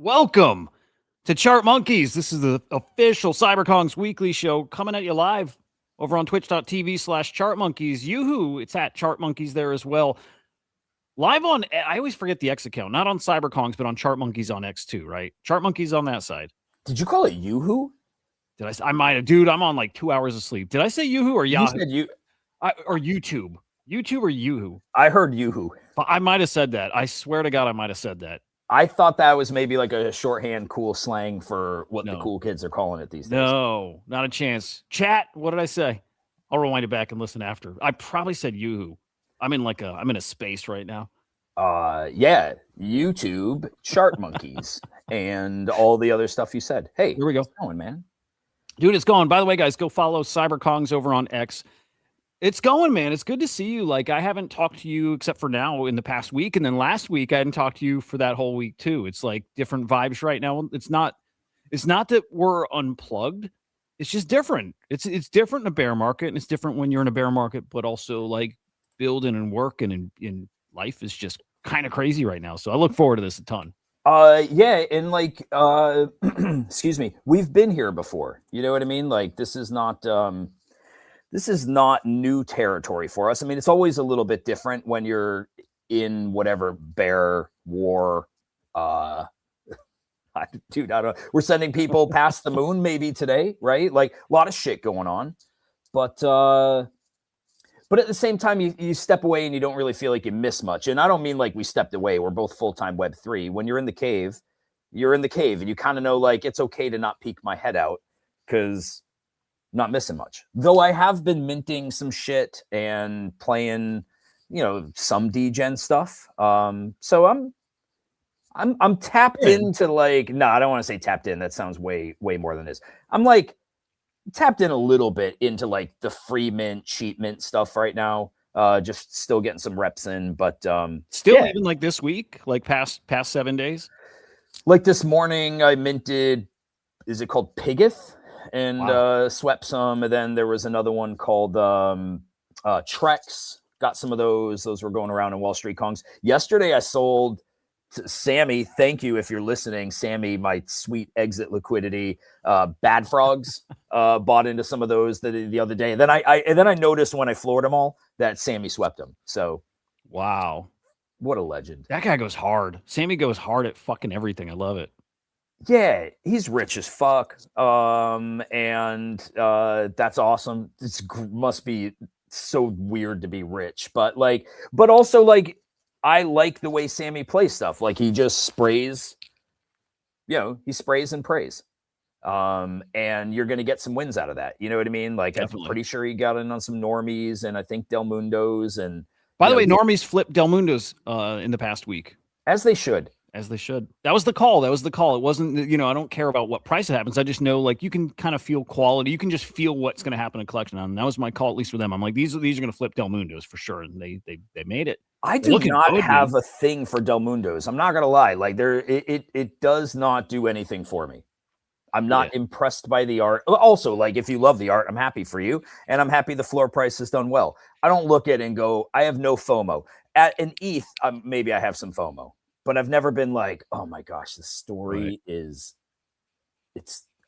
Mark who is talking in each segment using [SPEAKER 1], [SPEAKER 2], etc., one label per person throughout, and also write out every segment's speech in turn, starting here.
[SPEAKER 1] Welcome to Chart Monkeys. This is the official CyberKongz weekly show coming at you live over on twitch.tv/Chart Monkeys. Yoo-hoo, it's at Chart Monkeys there as well. Live on, I always forget the X account, not on CyberKongz, but on Chart Monkeys on X2, right? Chart Monkeys on that side.
[SPEAKER 2] Did you call it Yoo-hoo?
[SPEAKER 1] Did I might have, dude, I'm on like 2 hours of sleep. Did I say Yoo-hoo or Yahoo?
[SPEAKER 2] You said you.
[SPEAKER 1] Or YouTube. YouTube or Yoo-hoo?
[SPEAKER 2] I heard Yoo-hoo.
[SPEAKER 1] I might have said that. I swear to God, I might have said that.
[SPEAKER 2] I thought that was maybe like a shorthand cool slang for what the cool kids are calling it these days.
[SPEAKER 1] No, not a chance. Chat, what did I say? I'll rewind it back and listen after. I probably said Yoo-hoo. I'm in a space right now.
[SPEAKER 2] Yeah, YouTube, Chart Monkeys, and all the other stuff you said. Hey,
[SPEAKER 1] here we go.
[SPEAKER 2] How's it going, man?
[SPEAKER 1] Dude, it's going. By the way, guys, go follow CyberKongz over on X. It's going, man. It's good to see you. Like, I haven't talked to you except for now in the past week. And then last week, I hadn't talked to you for that whole week, too. It's like different vibes right now. It's not that we're unplugged. It's just different. It's different in a bear market, and it's different when you're in a bear market, but also like building and working and in life is just kind of crazy right now. So I look forward to this a ton.
[SPEAKER 2] Yeah, and like excuse me, we've been here before. You know what I mean? Like this is not new territory for us. I mean, it's always a little bit different when you're in whatever bear war. Dude, I don't know. We're sending people past the moon maybe today, right? Like a lot of shit going on. But at the same time, you step away and you don't really feel like you miss much. And I don't mean like we stepped away. We're both full-time Web3. When you're in the cave, and you kind of know like it's okay to not peek my head out because not missing much. Though I have been minting some shit and playing, some degen stuff. So I'm tapped into like, no, I don't want to say tapped in. That sounds way more than this. I'm like tapped in a little bit into like the free mint, cheap mint stuff right now. Just still getting some reps in, but
[SPEAKER 1] even like this week, like past 7 days.
[SPEAKER 2] Like this morning, I minted. Is it called Pigeth? And swept some, and then there was another one called Trex. Got some of those. Those were going around in Wall Street Kongs. Yesterday, I sold to Sammy. Thank you if you're listening, Sammy. My sweet exit liquidity. Bad Frogs bought into some of those the other day. And then I noticed when I floored them all that Sammy swept them. So,
[SPEAKER 1] wow,
[SPEAKER 2] what a legend!
[SPEAKER 1] That guy goes hard. Sammy goes hard at fucking everything. I love it.
[SPEAKER 2] Yeah, he's rich as fuck. And that's awesome. It must be so weird to be rich, but also like, I like the way Sammy plays stuff. Like he just sprays, he sprays and prays. And you're going to get some wins out of that. You know what I mean? Like, definitely. I'm pretty sure he got in on some normies and I think Del Mundos. And
[SPEAKER 1] by the way, normies flipped Del Mundos in the past week.
[SPEAKER 2] As they should.
[SPEAKER 1] As they should. That was the call. It wasn't, I don't care about what price it happens. I just know, like, you can kind of feel quality. You can just feel what's going to happen in collection. And that was my call, at least for them. I'm like, these are going to flip Del Mundos for sure. And they made it.
[SPEAKER 2] I do not have a thing for Del Mundos. I'm not going to lie. Like, it does not do anything for me. I'm not impressed by the art. Also, like, if you love the art, I'm happy for you. And I'm happy the floor price has done well. I don't look at it and go, I have no FOMO. At an ETH, maybe I have some FOMO. But I've never been like, oh my gosh, the story it's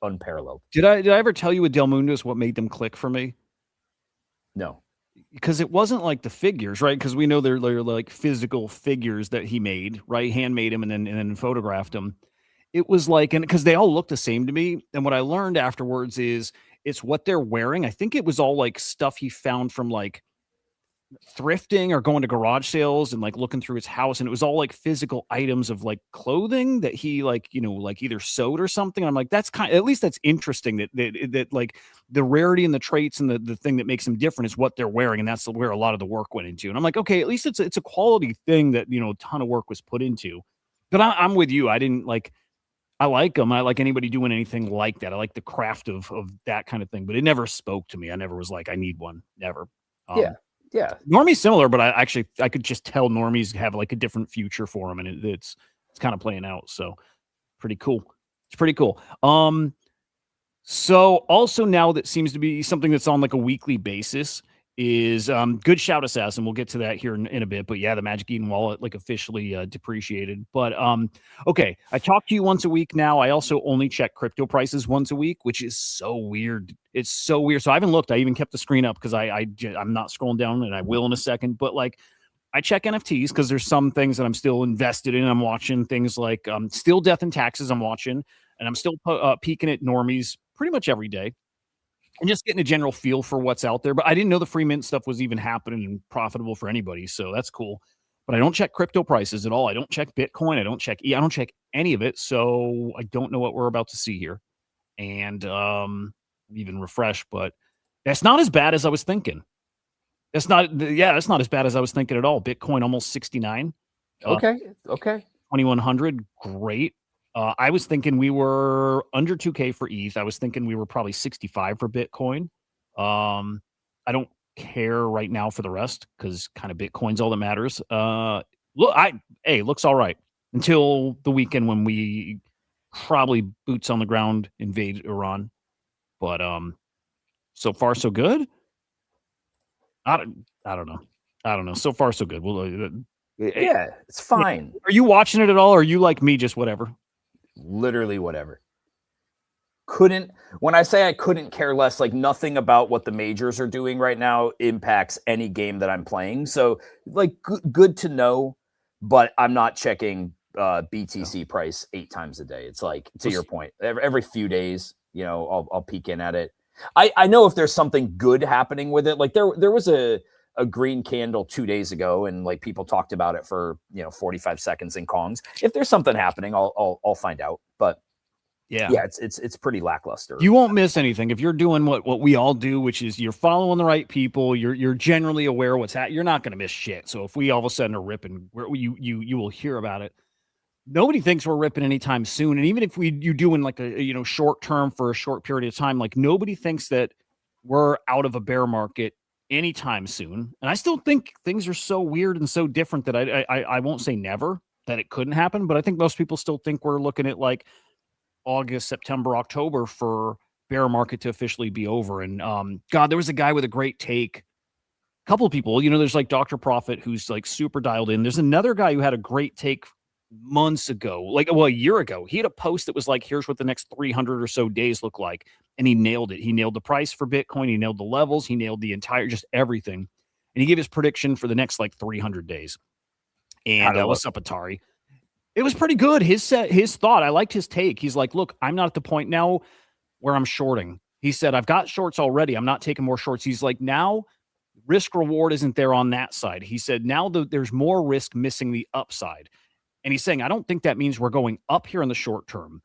[SPEAKER 2] unparalleled.
[SPEAKER 1] Did I ever tell you with Del Mundos what made them click for me?
[SPEAKER 2] No.
[SPEAKER 1] Because it wasn't like the figures, right? Because we know they're like physical figures that he made, right? Handmade them and then photographed them. It was like, and because they all look the same to me. And what I learned afterwards is it's what they're wearing. I think it was all like stuff he found from like thrifting or going to garage sales and like looking through his house, and it was all like physical items of like clothing that he like like either sewed or something. I'm like, that's at least that's interesting that like the rarity and the traits and the thing that makes them different is what they're wearing, and that's where a lot of the work went into. And I'm like, okay, at least it's a quality thing that a ton of work was put into. But I'm with you. I didn't like, I like them. I like anybody doing anything like that. I like the craft of that kind of thing, but it never spoke to me. I never was like, I need one. Never.
[SPEAKER 2] Yeah.
[SPEAKER 1] Normie's similar, but I could just tell normies have like a different future for them, and it's kind of playing out. So pretty cool. It's pretty cool. So also now that seems to be something that's on like a weekly basis is good shout, Assassin. We'll get to that here in a bit. But yeah, the Magic Eden wallet like officially depreciated. But okay, I talk to you once a week now. I also only check crypto prices once a week, which is so weird. It's so weird. So I haven't looked. I even kept the screen up because I'm not scrolling down, and I will in a second. But like, I check NFTs because there's some things that I'm still invested in. I'm watching things like Still Death and Taxes. I'm watching, and I'm still peeking at normies pretty much every day and just getting a general feel for what's out there. But I didn't know the free mint stuff was even happening and profitable for anybody. So that's cool. But I don't check crypto prices at all. I don't check Bitcoin. I don't check I don't check any of it. So I don't know what we're about to see here. And even refresh, but that's not as bad as I was thinking. That's not as bad as I was thinking at all. Bitcoin almost 69.
[SPEAKER 2] Okay.
[SPEAKER 1] 2100, great. I was thinking we were under 2K for ETH. I was thinking we were probably 65 for Bitcoin. I don't care right now for the rest because kind of Bitcoin's all that matters. Looks all right until the weekend when we probably boots on the ground invade Iran. But so far so good. I don't know. So far so good. Well,
[SPEAKER 2] Yeah, it's fine.
[SPEAKER 1] Are you watching it at all? Or are you like me, just whatever?
[SPEAKER 2] Literally whatever. When I say I couldn't care less, like nothing about what the majors are doing right now impacts any game that I'm playing. So like good to know, but I'm not checking BTC price 8 times a day. It's like, to your point, every few days, I'll peek in at it. I know if there's something good happening with it. Like there was a green candle 2 days ago, and like people talked about it for 45 seconds in Kongs. If there's something happening, I'll find out. But yeah, it's pretty lackluster.
[SPEAKER 1] You won't miss anything if you're doing what we all do, which is you're following the right people. You're generally aware of what's happening. You're not going to miss shit. So if we all of a sudden are ripping, you will hear about it. Nobody thinks we're ripping anytime soon. And even if you do in like a short term for a short period of time, like nobody thinks that we're out of a bear market anytime soon. And I still think things are so weird and so different that I won't say never that it couldn't happen, but I think most people still think we're looking at like August, September, October for bear market to officially be over. And God, there was a guy with a great take. A couple of people, there's like Dr. Profit who's like super dialed in. There's another guy who had a great take months ago, a year ago. He had a post that was like, here's what the next 300 or so days look like. And he nailed it. He nailed the price for Bitcoin. He nailed the levels. He nailed the entire, just everything. And he gave his prediction for the next like 300 days. And what's up, Atari? It was pretty good. His thought, I liked his take. He's like, look, I'm not at the point now where I'm shorting. He said, I've got shorts already. I'm not taking more shorts. He's like, now risk reward isn't there on that side. He said, now there's more risk missing the upside. And he's saying, I don't think that means we're going up here in the short term.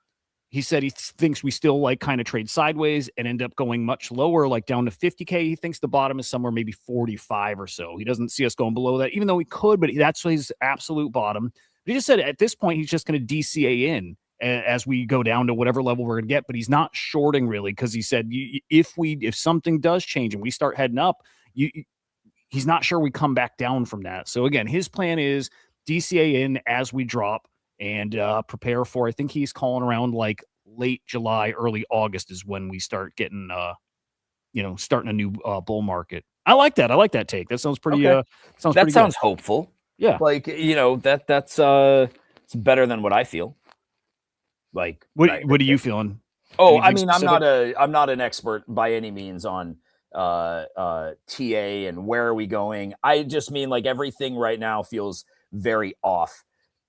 [SPEAKER 1] He said he thinks we still like kind of trade sideways and end up going much lower, like down to 50K. He thinks the bottom is somewhere maybe 45 or so. He doesn't see us going below that, even though we could, but that's his absolute bottom. But he just said at this point, he's just going to DCA in as we go down to whatever level we're going to get. But he's not shorting really, because he said if something does change and we start heading up, he's not sure we come back down from that. So again, his plan is DCA in as we drop and prepare for, I think he's calling around like late July, early August is when we start getting, starting a new bull market. I like that. I like that take. That sounds pretty,
[SPEAKER 2] sounds hopeful.
[SPEAKER 1] Yeah.
[SPEAKER 2] Like, that's it's better than what I feel. Like,
[SPEAKER 1] what are you feeling?
[SPEAKER 2] Oh, I mean, I'm not an expert by any means on TA and where are we going. I just mean like everything right now feels very off.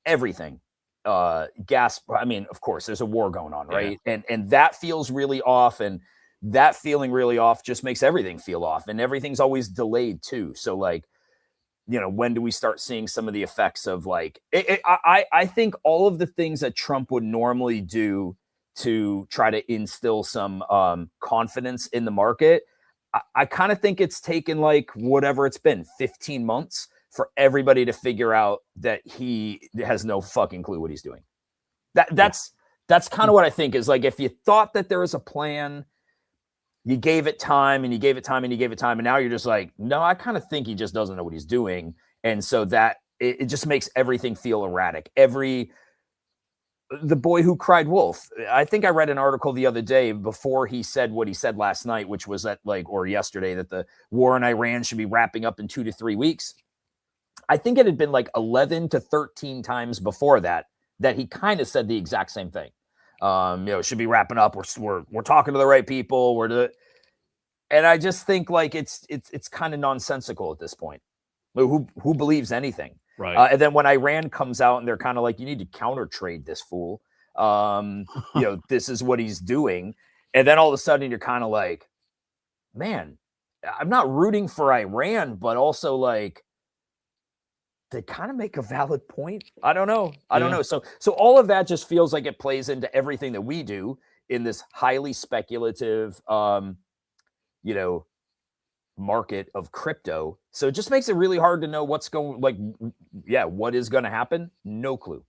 [SPEAKER 2] Everything. Gas. I mean, of course, there's a war going on, right? Yeah. And that feels really off, and that feeling really off just makes everything feel off, and everything's always delayed too. So like, when do we start seeing some of the effects of like? I think all of the things that Trump would normally do to try to instill some confidence in the market, I kind of think it's taken like whatever it's been, 15 months. For everybody to figure out that he has no fucking clue what he's doing. That's kind of what I think is like, if you thought that there was a plan, you gave it time and you gave it time and you gave it time. And now you're just like, no, I kind of think he just doesn't know what he's doing. And so that it just makes everything feel erratic. the boy who cried wolf. I think I read an article the other day before he said what he said last night, which was that or yesterday, that the war in Iran should be wrapping up in 2 to 3 weeks. I think it had been like 11 to 13 times before that he kind of said the exact same thing. It should be wrapping up. We're talking to the right people. And I just think like it's kind of nonsensical at this point. Who believes anything?
[SPEAKER 1] Right.
[SPEAKER 2] And then when Iran comes out and they're kind of like, you need to counter trade this fool. This is what he's doing. And then all of a sudden you're kind of like, man, I'm not rooting for Iran, but also like, they kind of make a valid point. I don't know. I don't know. So all of that just feels like it plays into everything that we do in this highly speculative, market of crypto. So it just makes it really hard to know what's going, what is going to happen? No clue.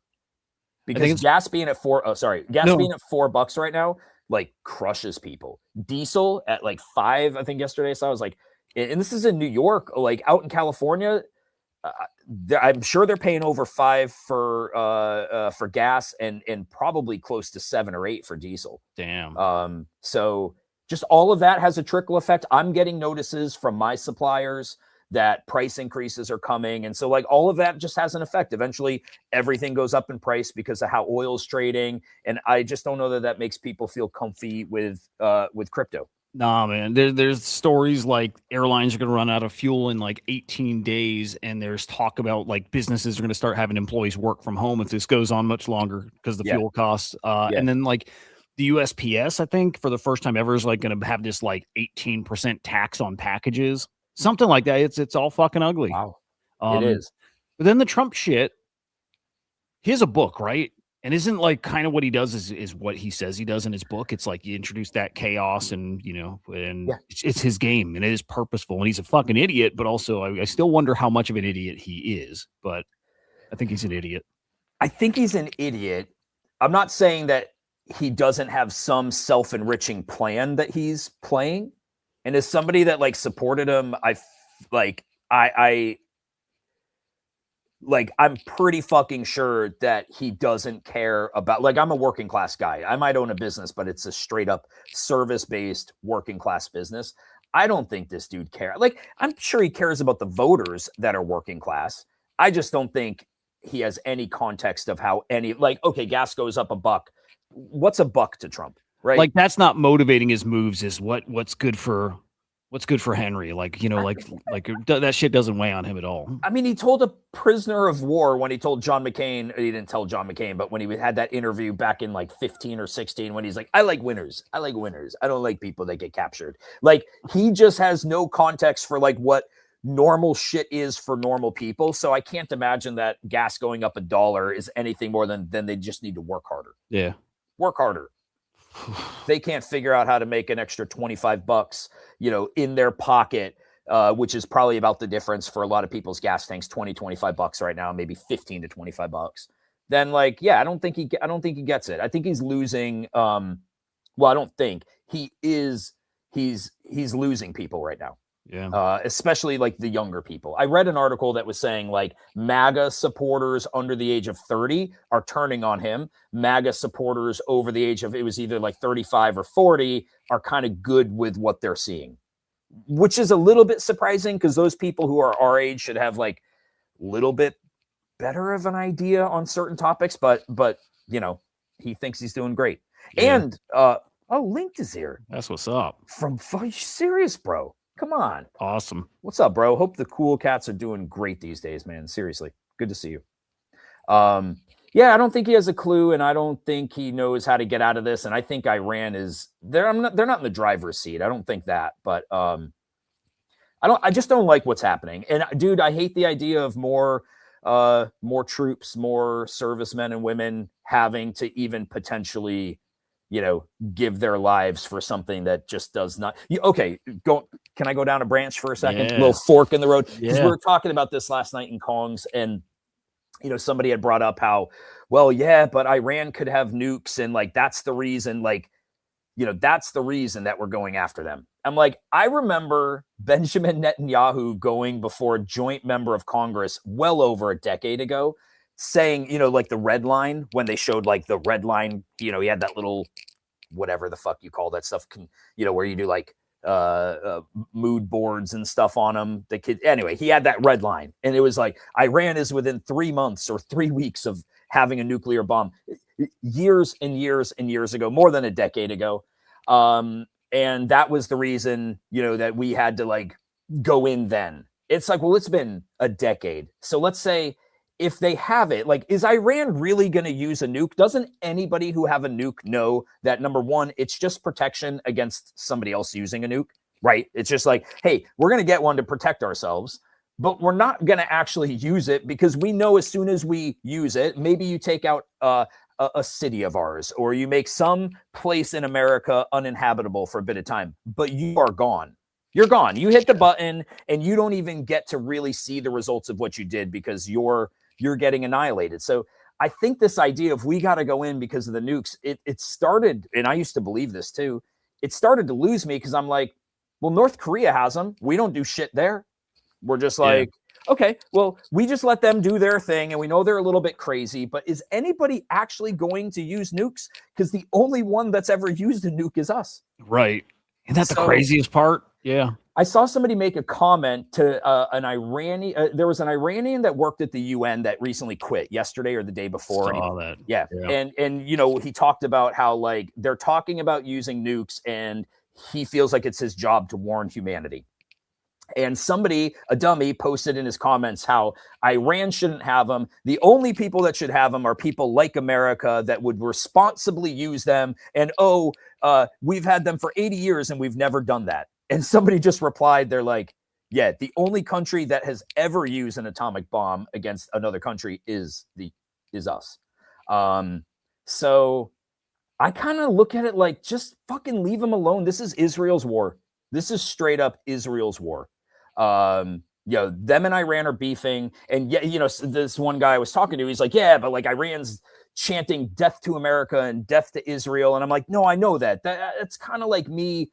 [SPEAKER 2] Because gas being at $4 right now, like crushes people. Diesel at like $5, I think yesterday. So I was like, and this is in New York, like out in California, I'm sure they're paying over $5 for gas and probably close to $7 or $8 for diesel.
[SPEAKER 1] Damn.
[SPEAKER 2] So just all of that has a trickle effect. I'm getting notices from my suppliers that price increases are coming. And so like all of that just has an effect. Eventually everything goes up in price because of how oil's trading. And I just don't know that makes people feel comfy with crypto.
[SPEAKER 1] Nah, man. There's stories like airlines are going to run out of fuel in like 18 days. And there's talk about like businesses are going to start having employees work from home if this goes on much longer because the fuel costs. And then like the USPS, I think for the first time ever is like going to have this like 18% tax on packages, something like that. It's all fucking ugly.
[SPEAKER 2] Wow. It is.
[SPEAKER 1] But then the Trump shit, he has a book, right? And isn't like kind of what he does is what he says he does in his book. It's like you introduce that chaos and, it's his game and it is purposeful and he's a fucking idiot. But also I still wonder how much of an idiot he is, but I think he's an idiot.
[SPEAKER 2] I think he's an idiot. I'm not saying that he doesn't have some self-enriching plan that he's playing. And as somebody that like supported him, I'm pretty fucking sure that he doesn't care about, like, I'm a working class guy. I might own a business, but it's a straight up service-based working class business. I don't think this dude cares. Like, I'm sure he cares about the voters that are working class. I just don't think he has any context of how okay, gas goes up $1. What's $1 to Trump, right?
[SPEAKER 1] Like that's not motivating his moves is what's good for Henry. Like, that shit doesn't weigh on him at all.
[SPEAKER 2] I mean, he told a prisoner of war when he told John McCain, he didn't tell John McCain, but when he had that interview back in like 15 or 16, when he's like, I like winners. I don't like people that get captured. Like he just has no context for like what normal shit is for normal people. So I can't imagine that gas going up $1 is anything more than they just need to work harder.
[SPEAKER 1] Yeah.
[SPEAKER 2] Work harder. They can't figure out how to make an extra $25, in their pocket, which is probably about the difference for a lot of people's gas tanks, $20-25 right now, maybe $15 to $25. Then I don't think he gets it. I think he's losing. I don't think he is. He's losing people right now.
[SPEAKER 1] Yeah.
[SPEAKER 2] Especially like the younger people. I read an article that was saying like MAGA supporters under the age of 30 are turning on him. MAGA supporters over the age of, it was either like 35 or 40 are kind of good with what they're seeing, which is a little bit surprising because those people who are our age should have like a little bit better of an idea on certain topics, but he thinks he's doing great. Yeah. And Linked is here.
[SPEAKER 1] That's what's up.
[SPEAKER 2] Are you serious, bro? Come on.
[SPEAKER 1] Awesome.
[SPEAKER 2] What's up, bro? Hope the cool cats are doing great these days, man. Seriously. Good to see you. I don't think he has a clue, and I don't think he knows how to get out of this. And I think Iran is there. They're not in the driver's seat. I don't think that, but I just don't like what's happening. And dude, I hate the idea of more troops, more servicemen and women having to even potentially give their lives for something that just does not. Okay, can I go down a branch for a second?
[SPEAKER 1] Yeah.
[SPEAKER 2] A little fork in the road. Because
[SPEAKER 1] Yeah.
[SPEAKER 2] we were talking about this last night in Kongs, and somebody had brought up how, well, yeah, but Iran could have nukes, and like that's the reason, that's the reason that we're going after them. I'm like, I remember Benjamin Netanyahu going before a joint member of Congress well over a decade ago saying, like the red line, when they showed like the red line, he had that little, whatever the fuck you call that stuff, where you do like mood boards and stuff on them. The kid, anyway, he had that red line, and it was like Iran is within 3 months or 3 weeks of having a nuclear bomb, years and years and years ago, more than a decade ago. And that was the reason, that we had to like go in then. It's like, well, it's been a decade. So let's say if they have it, like, is Iran really going to use a nuke? Doesn't anybody who have a nuke know that, number one, it's just protection against somebody else using a nuke, right? It's just like, hey, we're going to get one to protect ourselves, but we're not going to actually use it because we know as soon as we use it, maybe you take out a city of ours, or you make some place in America uninhabitable for a bit of time, but you are gone. You're gone. You hit the button and you don't even get to really see the results of what you did because you're getting annihilated. So I think this idea of we got to go in because of the nukes, it started, and I used to believe this too, it started to lose me because I'm like, well, North Korea has them. We don't do shit there. We're just like, okay, well, we just let them do their thing, and we know they're a little bit crazy, but is anybody actually going to use nukes? Because the only one that's ever used a nuke is us.
[SPEAKER 1] Right. And that's the craziest part. Yeah.
[SPEAKER 2] I saw somebody make a comment to an Iranian. There was an Iranian that worked at the UN that recently quit yesterday or the day before.
[SPEAKER 1] That.
[SPEAKER 2] Yeah. And he talked about how like they're talking about using nukes, and he feels like it's his job to warn humanity. And somebody, a dummy, posted in his comments how Iran shouldn't have them. The only people that should have them are people like America that would responsibly use them. And, we've had them for 80 years and we've never done that. And somebody just replied, they're like, yeah, the only country that has ever used an atomic bomb against another country is us. So I kind of look at it like, just fucking leave them alone. This is Israel's war. This is straight up Israel's war. Them and Iran are beefing, and this one guy I was talking to, he's like, yeah, but like Iran's chanting death to America and death to Israel. And I'm like, no, I know that's kind of like me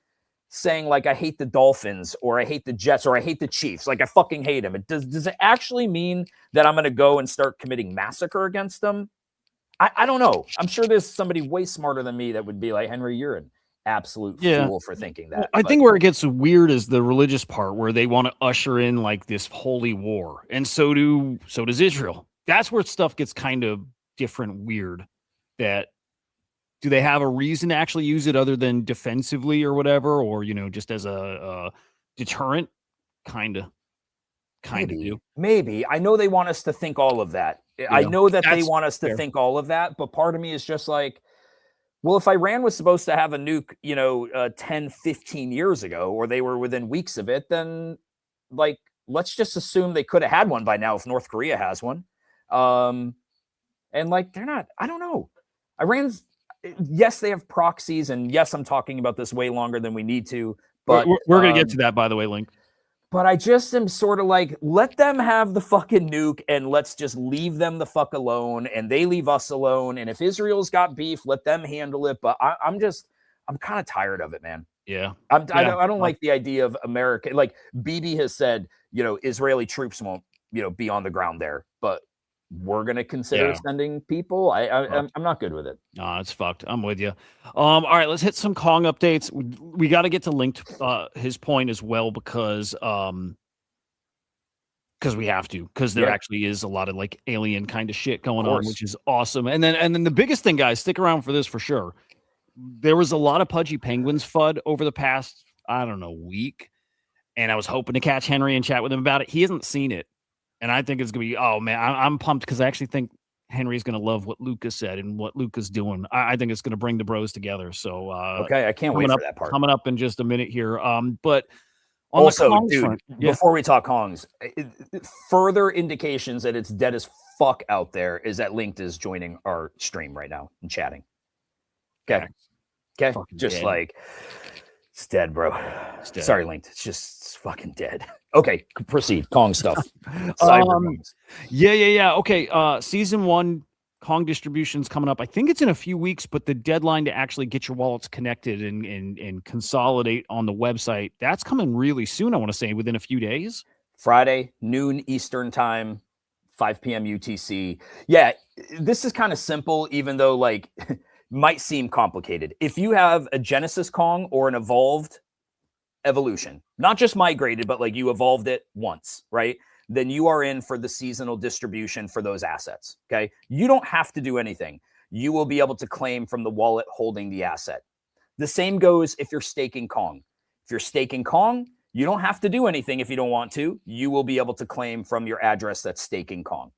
[SPEAKER 2] saying like, I hate the Dolphins, or I hate the Jets, or I hate the Chiefs. Like I fucking hate them. Does it actually mean that I'm going to go and start committing massacre against them? I don't know. I'm sure there's somebody way smarter than me that would be like, Henry, you're an absolute fool for thinking that.
[SPEAKER 1] Well, I think where it gets weird is the religious part, where they want to usher in like this holy war, and so does Israel. That's where stuff gets kind of different, weird. That do they have a reason to actually use it other than defensively or whatever, or just as a deterrent? Kind of do.
[SPEAKER 2] Maybe. I know they want us to think all of that. I know that they want us to think all of that, but part of me is just like, well, if Iran was supposed to have a nuke, 10, 15 years ago, or they were within weeks of it, then like, let's just assume they could have had one by now if North Korea has one. And like, they're not, I don't know. Iran's, yes, they have proxies, and yes, I'm talking about this way longer than we need to, but
[SPEAKER 1] we're going to get to that, by the way, Link.
[SPEAKER 2] But I just am sort of like, let them have the fucking nuke and let's just leave them the fuck alone, and they leave us alone. And if Israel's got beef, let them handle it. But I'm kind of tired of it, man.
[SPEAKER 1] Yeah.
[SPEAKER 2] I don't like the idea of America. Like Bibi has said, Israeli troops won't, be on the ground there, but we're going to consider sending people. I'm not good with it.
[SPEAKER 1] No, it's fucked. I'm with you. All right, let's hit some Kong updates. We got to get to Link his point as well, because we have to, because there actually is a lot of like alien kind of shit going on, which is awesome. And then the biggest thing, guys, stick around for this for sure. There was a lot of Pudgy Penguins FUD over the past, I don't know, week. And I was hoping to catch Henry and chat with him about it. He hasn't seen it. And I think it's going to be, oh, man, I'm pumped, because I actually think Henry's going to love what Lucas said and what Lucas doing. I think it's going to bring the bros together. So,
[SPEAKER 2] okay, I can't wait for that part.
[SPEAKER 1] Coming up in just a minute here. But
[SPEAKER 2] on also, the dude, front, before we talk Kongs, further indications that it's dead as fuck out there is that Linked is joining our stream right now and chatting. Okay. Just dead. Like, it's dead, bro. It's dead. Sorry, Linked. It's fucking dead. Okay, proceed. Kong stuff.
[SPEAKER 1] Yeah. Okay, season 1 Kong distribution's coming up. I think it's in a few weeks, but the deadline to actually get your wallets connected and consolidate on the website, that's coming really soon. I want to say within a few days.
[SPEAKER 2] Friday, noon Eastern time, 5 p.m. UTC. Yeah, this is kind of simple, even though like might seem complicated. If you have a Genesis Kong or an evolved evolution, not just migrated, but like you evolved it once, right? Then you are in for the seasonal distribution for those assets. Okay. You don't have to do anything. You will be able to claim from the wallet holding the asset. The same goes if you're staking Kong. If you're staking Kong, you don't have to do anything if you don't want to. You will be able to claim from your address that's staking Kong.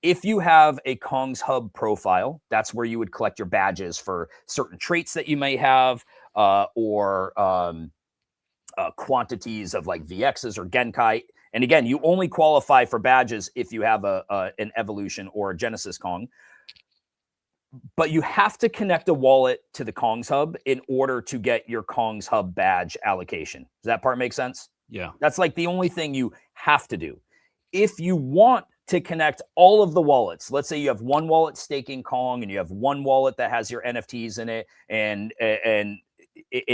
[SPEAKER 2] If you have a Kong's Hub profile, that's where you would collect your badges for certain traits that you may have, or quantities of like VXs or Genkai. And again, you only qualify for badges if you have an evolution or a Genesis Kong. But you have to connect a wallet to the Kong's Hub in order to get your Kong's Hub badge allocation. Does that part make sense?
[SPEAKER 1] Yeah.
[SPEAKER 2] That's like the only thing you have to do. If you want to connect all of the wallets, let's say you have one wallet staking Kong and you have one wallet that has your NFTs in it, and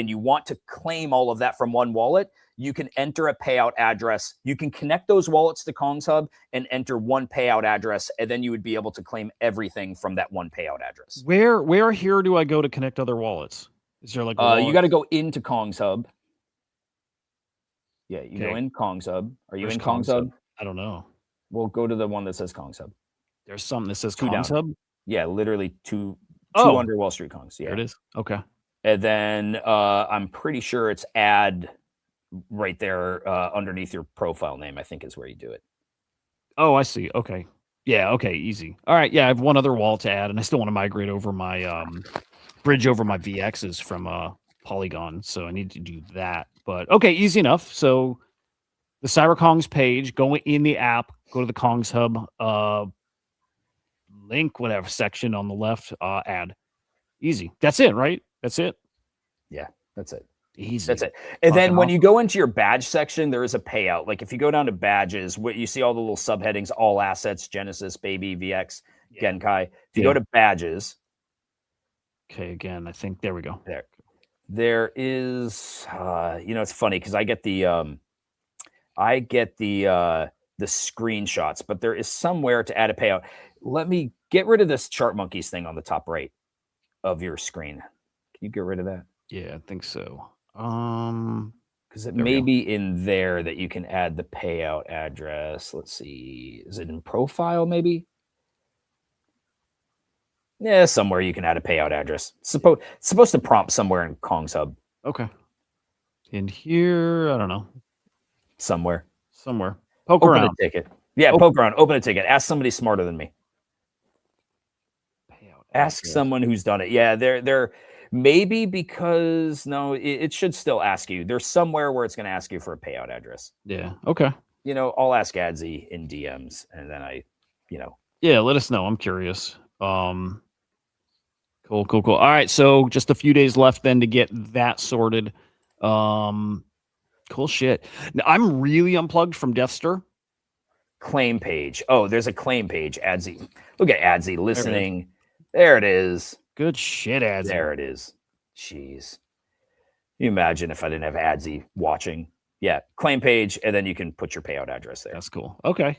[SPEAKER 2] you want to claim all of that from one wallet, you can enter a payout address. You can connect those wallets to Kong's Hub and enter one payout address, and then you would be able to claim everything from that one payout address.
[SPEAKER 1] Where here do I go to connect other wallets? Is there like
[SPEAKER 2] you got to go into Kong's Hub. Yeah, you go in Kong's Hub. Are you in Kong's Hub?
[SPEAKER 1] I don't know.
[SPEAKER 2] We'll go to the one that says Kong's Hub.
[SPEAKER 1] There's something that says Kong's Hub?
[SPEAKER 2] Yeah, literally two under Wall Street Kongs. Yeah.
[SPEAKER 1] There it is. Okay.
[SPEAKER 2] And then I'm pretty sure it's add right there underneath your profile name, I think is where you do it.
[SPEAKER 1] Oh, I see. Okay. Yeah. Okay. Easy. All right. Yeah. I have one other wallet to add, and I still want to migrate over my bridge over my VXs from Polygon. So I need to do that. But okay, easy enough. So the CyberKongs page, go in the app, go to the Kongs Hub, link, whatever section on the left, add. Easy. That's it, right? That's it.
[SPEAKER 2] Yeah, that's it.
[SPEAKER 1] Easy.
[SPEAKER 2] That's it. And then when you go into your badge section, there is a payout. Like if you go down to badges, what you see all the little subheadings, all assets, Genesis, Baby, VX, Genkai. If you go to badges.
[SPEAKER 1] Okay, again, I think there we go.
[SPEAKER 2] There is it's funny because I get the screenshots, but there is somewhere to add a payout. Let me get rid of this Chart Monkeys thing on the top right of your screen. Can you get rid of that?
[SPEAKER 1] Yeah, I think so.
[SPEAKER 2] Because it may be in there that you can add the payout address. Let's see. Is it in profile maybe? Yeah, somewhere you can add a payout address. It's supposed to prompt somewhere in Kong's Hub.
[SPEAKER 1] Okay. In here, I don't know.
[SPEAKER 2] Somewhere.
[SPEAKER 1] Poke around.
[SPEAKER 2] Open a ticket. Yeah, poke around. Open a ticket. Ask somebody smarter than me.
[SPEAKER 1] Payout
[SPEAKER 2] Ask someone who's done it. Yeah, they're maybe because it should still ask you. There's somewhere where it's going to ask you for a payout address.
[SPEAKER 1] Yeah. Okay.
[SPEAKER 2] I'll ask Adzi in DMs, and then
[SPEAKER 1] Yeah, let us know. I'm curious. Cool. All right, so just a few days left then to get that sorted. Cool shit. Now, I'm really unplugged from Deathster.
[SPEAKER 2] Claim page. Oh, there's a claim page. Adzi. Look at Adzi listening. There it is.
[SPEAKER 1] Good shit, Adzi.
[SPEAKER 2] There it is. Jeez. Can you imagine if I didn't have Adzi watching? Yeah, claim page, and then you can put your payout address there.
[SPEAKER 1] That's cool. Okay.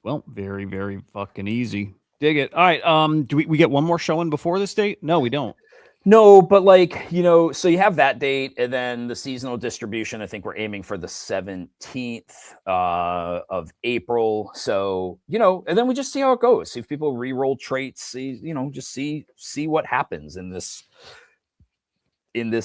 [SPEAKER 1] Well, very, very fucking easy. Dig it. All right. Do we get one more showing before this date? No, we don't.
[SPEAKER 2] No, but so you have that date, and then the seasonal distribution. I think we're aiming for the 17th of April. So and then we just see how it goes. See if people re-roll traits. See, just see what happens in this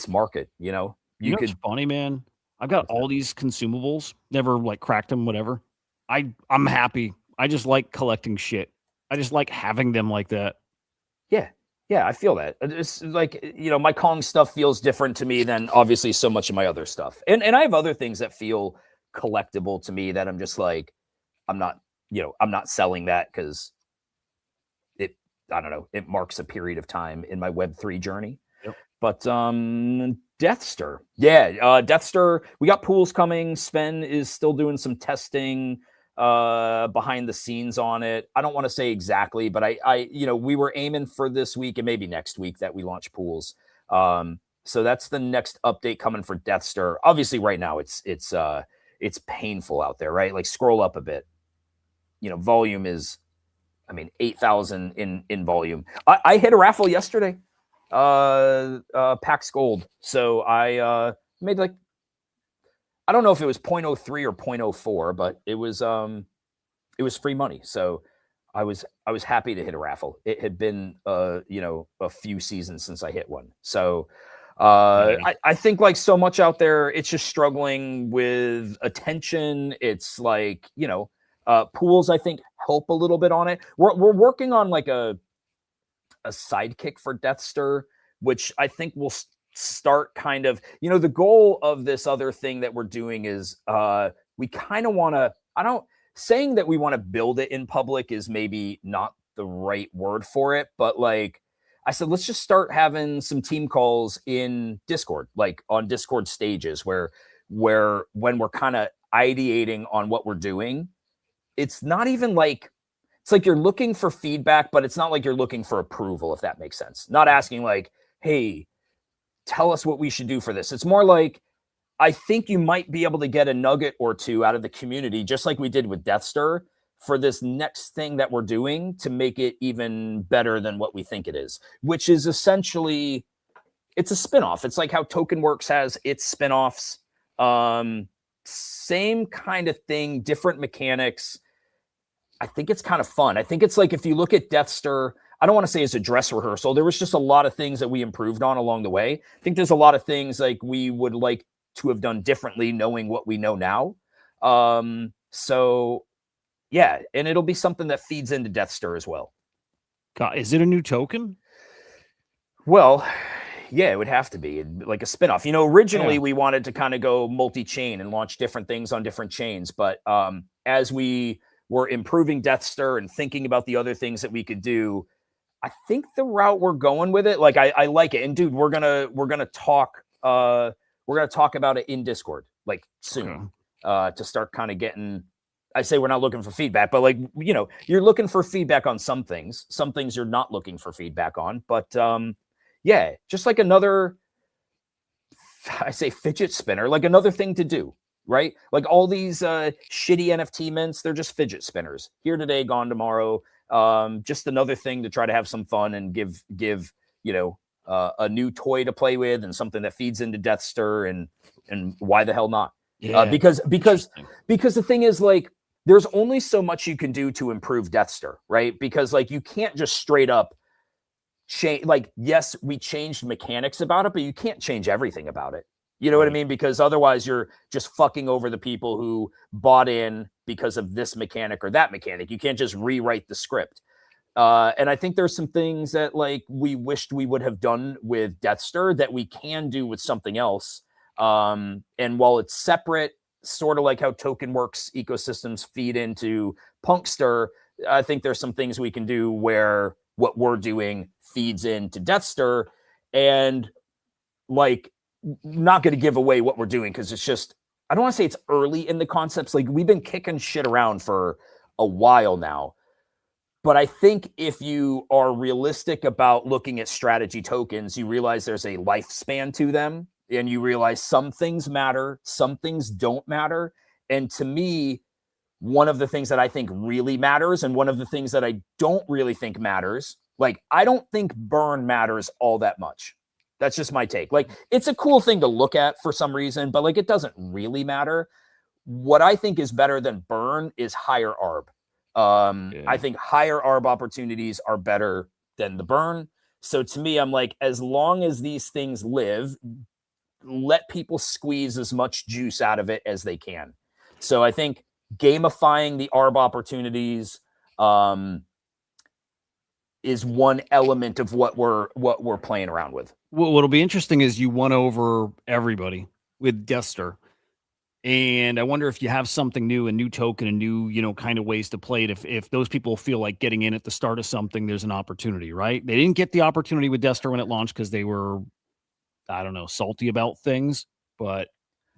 [SPEAKER 2] market.
[SPEAKER 1] It's funny, man. I've got all these consumables. Never cracked them. Whatever. I'm happy. I just like collecting shit. I just like having them like that.
[SPEAKER 2] Yeah, I feel that. It's like, my Kong stuff feels different to me than obviously so much of my other stuff. And I have other things that feel collectible to me that I'm just like, I'm not selling that because it marks a period of time in my Web3 journey.
[SPEAKER 1] Yep.
[SPEAKER 2] But Deathster. Yeah, Deathster, we got pools coming. Sven is still doing some testing behind the scenes on it. I don't want to say exactly, but I we were aiming for this week and maybe next week that we launch pools. So that's the next update coming for Deathster. Obviously right now it's painful out there, right? Like scroll up a bit. volume is, 8,000 in volume. I hit a raffle yesterday, PAX Gold. So I made like, I don't know if it was 0.03 or 0.04, but it was free money. So I was happy to hit a raffle. It had been a few seasons since I hit one. So I think like so much out there, it's just struggling with attention. It's like, pools, I think, help a little bit on it. We're working on like a sidekick for Death Stir, which I think will start kind of, the goal of this other thing that we're doing is we kind of want to, saying that we want to build it in public is maybe not the right word for it, but like I said, let's just start having some team calls in Discord, like on Discord stages where when we're kind of ideating on what we're doing, it's not even like, it's like you're looking for feedback, but it's not like you're looking for approval, if that makes sense. Not asking like, hey, tell us what we should do for this. It's more like, I think you might be able to get a nugget or two out of the community, just like we did with Death Stir, for this next thing that we're doing to make it even better than what we think it is, which is essentially, it's a spinoff. It's like how TokenWorks has its spinoffs. Same kind of thing, different mechanics. I think it's kind of fun. I think it's like, if you look at Death Stir, I don't want to say it's a dress rehearsal. There was just a lot of things that we improved on along the way. I think there's a lot of things like we would like to have done differently, knowing what we know now. So yeah, and it'll be something that feeds into Death Stir as well.
[SPEAKER 1] God, is it a new token?
[SPEAKER 2] Well, yeah, it would have to be like a spinoff. Originally we wanted to kind of go multi-chain and launch different things on different chains. But as we were improving Death Stir and thinking about the other things that we could do, I think the route we're going with it, like I like it. And dude, we're gonna talk about it in Discord like soon, to start kind of getting. I say we're not looking for feedback, but like, you're looking for feedback on some things you're not looking for feedback on. But yeah, just like another, I say fidget spinner, like another thing to do, right? Like all these shitty NFT mints, they're just fidget spinners. Here today, gone tomorrow. Just another thing to try to have some fun and give a new toy to play with and something that feeds into Death Stir, and why the hell not?
[SPEAKER 1] Yeah,
[SPEAKER 2] because the thing is, like, there's only so much you can do to improve Death Stir, right? Because like you can't just straight up change. Like, yes, we changed mechanics about it, but you can't change everything about it. You know what I mean? Because otherwise you're just fucking over the people who bought in because of this mechanic or that mechanic. You can't just rewrite the script. And I think there's some things that like we wished we would have done with Death Stir that we can do with something else. And while it's separate, sort of like how TokenWorks ecosystems feed into Punkster, I think there's some things we can do where what we're doing feeds into Death Stir, and like not going to give away what we're doing because it's just, I don't want to say it's early in the concepts. Like we've been kicking shit around for a while now. But I think if you are realistic about looking at strategy tokens, you realize there's a lifespan to them, and you realize some things matter, some things don't matter. And to me, one of the things that I think really matters, and one of the things that I don't really think matters, like I don't think burn matters all that much. That's just my take. Like it's a cool thing to look at for some reason, but like it doesn't really matter. What I think is better than burn is higher ARB. I think higher ARB opportunities are better than the burn. So to me, I'm like, as long as these things live, let people squeeze as much juice out of it as they can. So I think gamifying the ARB opportunities is one element of what we're playing around with.
[SPEAKER 1] What'll be interesting is you won over everybody with Death Stir. And I wonder if you have something new, a new token, a new, kind of ways to play it. If those people feel like getting in at the start of something, there's an opportunity, right? They didn't get the opportunity with Death Stir when it launched because they were, I don't know, salty about things. But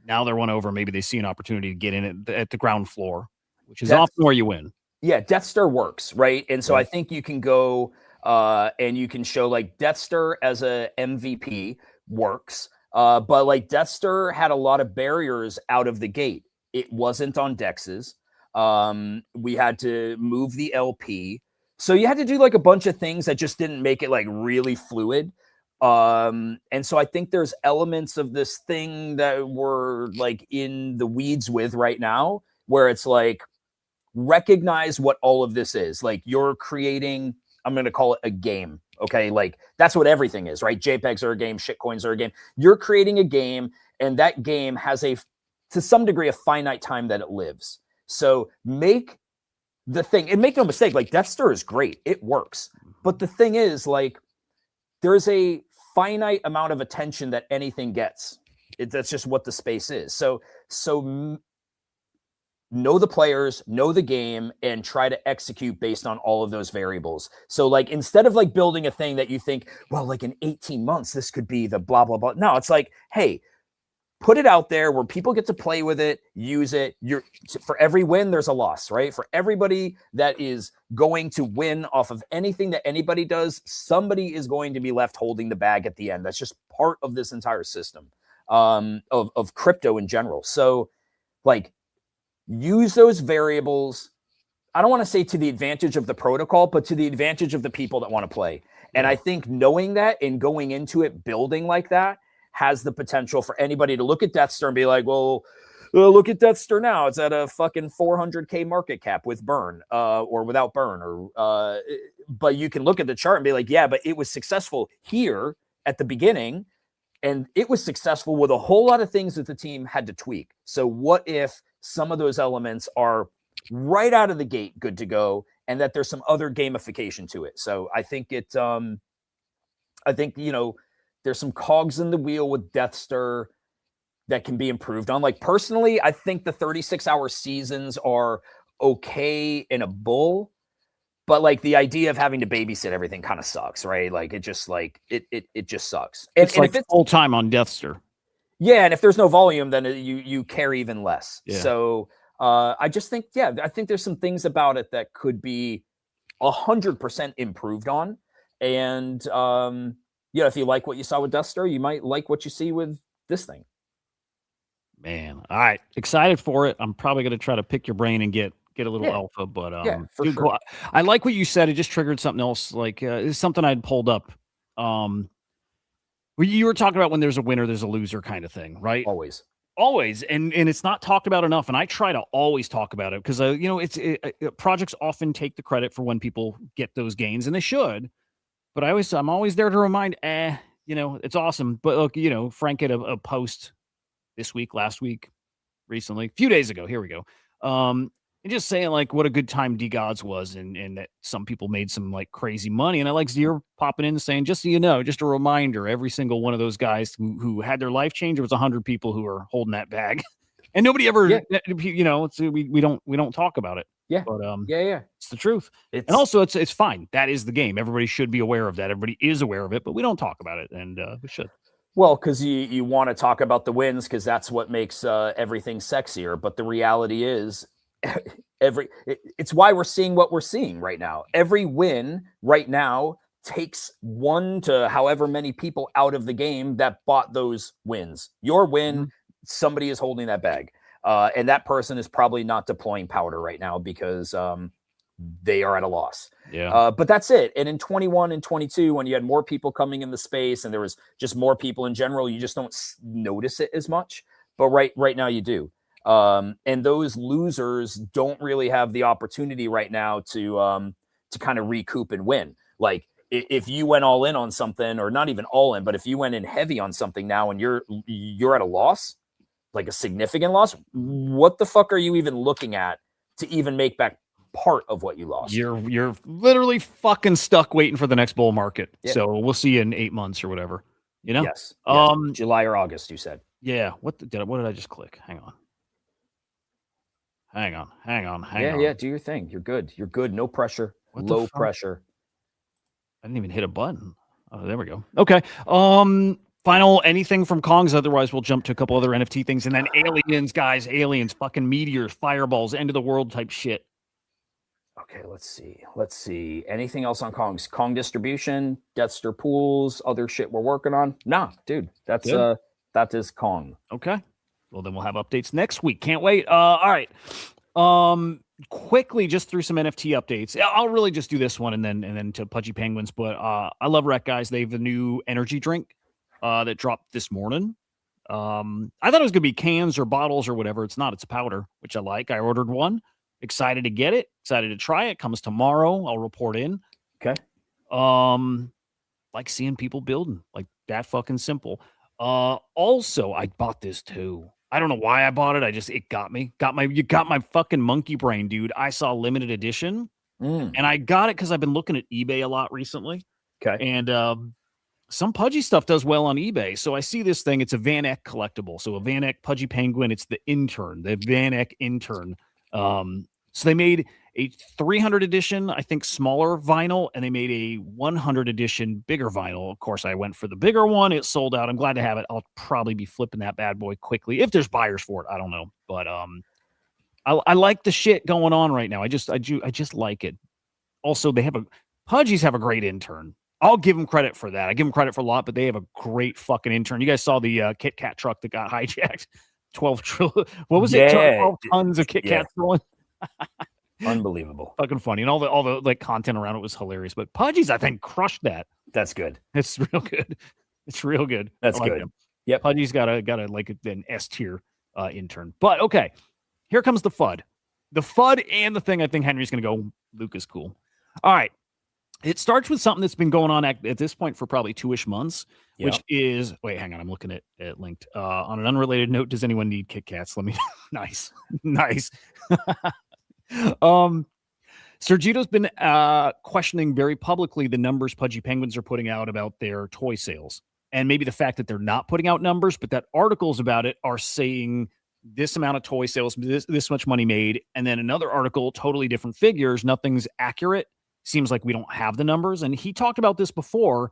[SPEAKER 1] now they're won over. Maybe they see an opportunity to get in at the ground floor, which is often where you win.
[SPEAKER 2] Yeah, Death Stir works, right? And so I think you can go and you can show like Death Stir as a MVP works. But like Death Stir had a lot of barriers out of the gate. It wasn't on dexes. We had to move the LP. So you had to do like a bunch of things that just didn't make it like really fluid. And so I think there's elements of this thing that we're like in the weeds with right now, where it's like, recognize what all of this is. Like you're creating, I'm going to call it a game. Okay. Like that's what everything is, right? JPEGs are a game, shitcoins are a game. You're creating a game, and that game has to some degree, a finite time that it lives. So make the thing, and make no mistake, like Death Star is great. It works. But the thing is, like, there's a finite amount of attention that anything gets. That's just what the space is. So know the players, know the game, and try to execute based on all of those variables. So like, instead of like building a thing that you think, well, like in 18 months, this could be the blah, blah, blah. No, it's like, hey, put it out there where people get to play with it, use it. For every win, there's a loss, right? For everybody that is going to win off of anything that anybody does, somebody is going to be left holding the bag at the end. That's just part of this entire system of crypto in general. So like, use those variables. I don't want to say to the advantage of the protocol, but to the advantage of the people that want to play. And I think knowing that and going into it, building like that, has the potential for anybody to look at Death Star and be like, well, look at Death Star now. It's at a fucking 400K market cap with burn or without burn. But you can look at the chart and be like, yeah, but it was successful here at the beginning. And it was successful with a whole lot of things that the team had to tweak. So what if some of those elements are right out of the gate good to go, and that there's some other gamification to it? So I think there's some cogs in the wheel with Death Star that can be improved on. Like personally, I think the 36-hour seasons are okay in a bull, but like the idea of having to babysit everything kind of sucks, right? Like it just sucks.
[SPEAKER 1] It's like full time on Death Star.
[SPEAKER 2] Yeah, and if there's no volume, then you care even less.
[SPEAKER 1] Yeah.
[SPEAKER 2] So I just think, I think there's some things about it that could be 100% improved on. And if you like what you saw with Death Star, you might like what you see with this thing.
[SPEAKER 1] Man, all right, excited for it. I'm probably going to try to pick your brain and get a little alpha, but
[SPEAKER 2] for sure.
[SPEAKER 1] Cool. I like what you said. It just triggered something else. Like it's something I'd pulled up. You were talking about when there's a winner, there's a loser kind of thing, right? Always. And it's not talked about enough. And I try to always talk about it because, projects often take the credit for when people get those gains, and they should. But I'm always there to remind, it's awesome. But look, Frank had a post this week, last week, recently, a few days ago. Here we go. And just saying like what a good time D-Gods was, and that some people made some like crazy money. And I like Zier popping in and saying, just so you know, just a reminder, every single one of those guys who had their life change, there was 100 people who were holding that bag. And nobody ever, we don't talk about it.
[SPEAKER 2] Yeah.
[SPEAKER 1] But it's the truth. And also it's fine. That is the game. Everybody should be aware of that. Everybody is aware of it, but we don't talk about it, and we should.
[SPEAKER 2] Well, because you want to talk about the wins, because that's what makes everything sexier. But the reality is, it's why we're seeing what we're seeing right now. Every win right now takes one to however many people out of the game that bought those wins. Your win, somebody is holding that bag. And that person is probably not deploying powder right now because they are at a loss.
[SPEAKER 1] Yeah.
[SPEAKER 2] But that's it. And in 21 and 22, when you had more people coming in the space and there was just more people in general, you just don't notice it as much. But right now you do. And those losers don't really have the opportunity right now to kind of recoup and win. Like if you went all in on something, or not even all in, but if you went in heavy on something now and you're at a loss, like a significant loss, what the fuck are you even looking at to even make back part of what you lost?
[SPEAKER 1] You're literally fucking stuck waiting for the next bull market.
[SPEAKER 2] Yeah.
[SPEAKER 1] So we'll see you in 8 months or whatever.
[SPEAKER 2] Yes. July or August, you said.
[SPEAKER 1] Yeah. What did I just click? Hang on.
[SPEAKER 2] Yeah, do your thing. You're good. No pressure. Low pressure.
[SPEAKER 1] I didn't even hit a button. Oh, there we go. Okay. Final anything from Kongs? Otherwise, we'll jump to a couple other NFT things, and then aliens, guys. Aliens, fucking meteors, fireballs, end of the world type shit.
[SPEAKER 2] Okay, let's see. Anything else on Kongs? Kong distribution, Death Star pools, other shit we're working on? Nah, dude. That is Kong.
[SPEAKER 1] Okay. Well, then we'll have updates next week. Can't wait. All right. quickly just through some NFT updates. I'll really just do this one and then to Pudgy Penguins. But I love Rec guys. They have a new energy drink that dropped this morning. I thought it was gonna be cans or bottles or whatever. It's not. It's a powder, which I like. I ordered one. Excited to get it. Excited to try it. Comes tomorrow. I'll report in.
[SPEAKER 2] Okay.
[SPEAKER 1] Like seeing people building, like that fucking simple. Also, I bought this too. I don't know why I bought it. It got me. You got my fucking monkey brain, dude. I saw limited edition and I got it because I've been looking at eBay a lot recently.
[SPEAKER 2] Okay.
[SPEAKER 1] And some Pudgy stuff does well on eBay. So I see this thing. It's a Van Eck collectible. So a Van Eck Pudgy Penguin. It's the intern, the Van Eck intern. So they made a 300 edition, I think, smaller vinyl, and they made a 100 edition bigger vinyl. Of course, I went for the bigger one. It sold out. I'm glad to have it. I'll probably be flipping that bad boy quickly if there's buyers for it. I don't know, but I like the shit going on right now. I just like it. Also, Pudgies have a great intern. I'll give them credit for that. I give them credit for a lot, but they have a great fucking intern. You guys saw the Kit Kat truck that got hijacked. 12 trillion. What was it? 12 tons of Kit Kats rolling.
[SPEAKER 2] Unbelievable.
[SPEAKER 1] Fucking funny. And all the like content around it was hilarious. But Pudgies, I think, crushed that.
[SPEAKER 2] That's good.
[SPEAKER 1] It's real good. It's real good.
[SPEAKER 2] That's good.
[SPEAKER 1] Him.
[SPEAKER 2] Yep.
[SPEAKER 1] Pudgy's got a like an S tier intern. But okay, here comes the FUD. The FUD and the thing I think Henry's gonna go, Luke is cool. All right. It starts with something that's been going on at this point for probably 2-ish months, which is hang on, I'm looking at it linked. On an unrelated note, does anyone need Kit Kats? Let me nice. Sergito's been questioning very publicly the numbers Pudgy Penguins are putting out about their toy sales. And maybe the fact that they're not putting out numbers, but that articles about it are saying this amount of toy sales, this much money made. And then another article, totally different figures. Nothing's accurate. Seems like we don't have the numbers. And he talked about this before.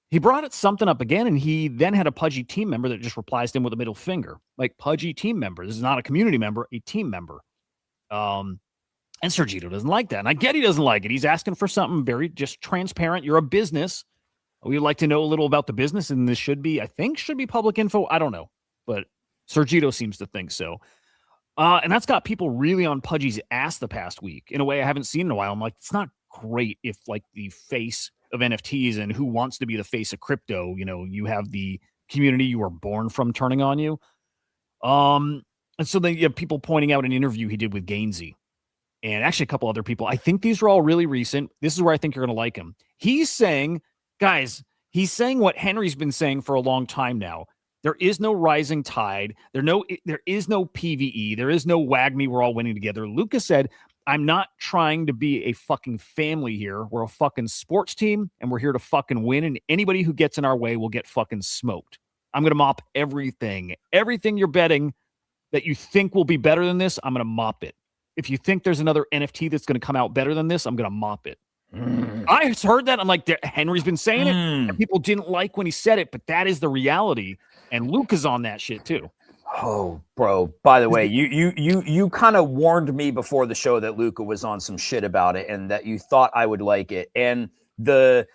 [SPEAKER 1] He brought something up again, and he then had a Pudgy team member that just replies to him with a middle finger. Like, Pudgy team member. This is not a community member, a team member. And Sergito doesn't like that. And I get he doesn't like it. He's asking for something very just transparent. You're a business. We would like to know a little about the business, and this should be public info. I don't know, but Sergito seems to think so. And that's got people really on Pudgy's ass the past week in a way I haven't seen in a while. I'm like, it's not great if like the face of NFTs and who wants to be the face of crypto, you have the community you were born from turning on you. And so then you have people pointing out an interview he did with Gainsey and actually a couple other people. I think these are all really recent. This is where I think you're going to like him. He's saying what Henry's been saying for a long time now. There is no rising tide. There is no PvE. There is no wag me. We're all winning together. Lucas said, I'm not trying to be a fucking family here. We're a fucking sports team and we're here to fucking win. And anybody who gets in our way will get fucking smoked. I'm going to mop everything. Everything you're betting that you think will be better than this, I'm going to mop it. If you think there's another NFT that's going to come out better than this, I'm going to mop it. I heard that. I'm like, Henry's been saying it and people didn't like when he said it, but that is the reality. And Luke is on that shit too.
[SPEAKER 2] Oh, bro. By the way, you kind of warned me before the show that Luca was on some shit about it and that you thought I would like it. And the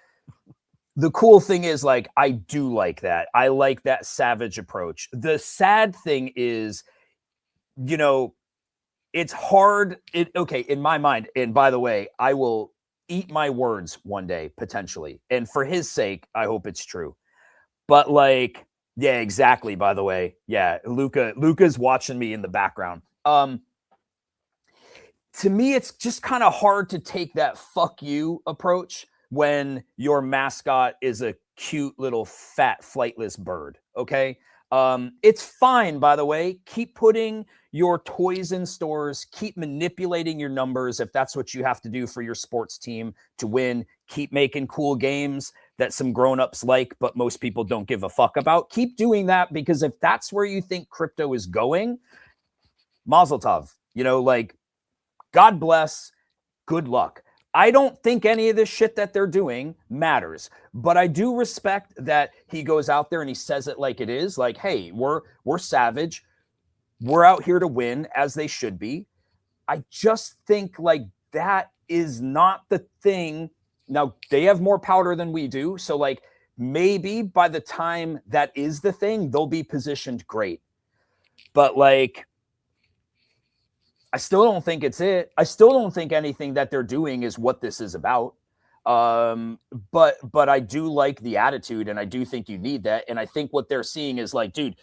[SPEAKER 2] cool thing is, like, I do like that. I like that savage approach. The sad thing is, it's hard. In my mind, and by the way, I will eat my words one day, potentially. And for his sake, I hope it's true. But like, yeah, exactly. By the way, yeah, Luca's watching me in the background. To me, it's just kind of hard to take that fuck you approach when your mascot is a cute little fat flightless bird. Okay. It's fine, by the way. Keep putting your toys in stores. Keep manipulating your numbers if that's what you have to do for your sports team to win. Keep making cool games that some grown-ups like, but most people don't give a fuck about. Keep doing that, because if that's where you think crypto is going, mazel tov. God bless, good luck. I don't think any of this shit that they're doing matters, but I do respect that he goes out there and he says it like it is. Like, hey, we're savage. We're out here to win, as they should be. I just think like that is not the thing. Now, they have more powder than we do. So like maybe by the time that is the thing, they'll be positioned great. But like, I still don't think it's it. I still don't think anything that they're doing is what this is about. But I do like the attitude, and I do think you need that. And I think what they're seeing is like, dude,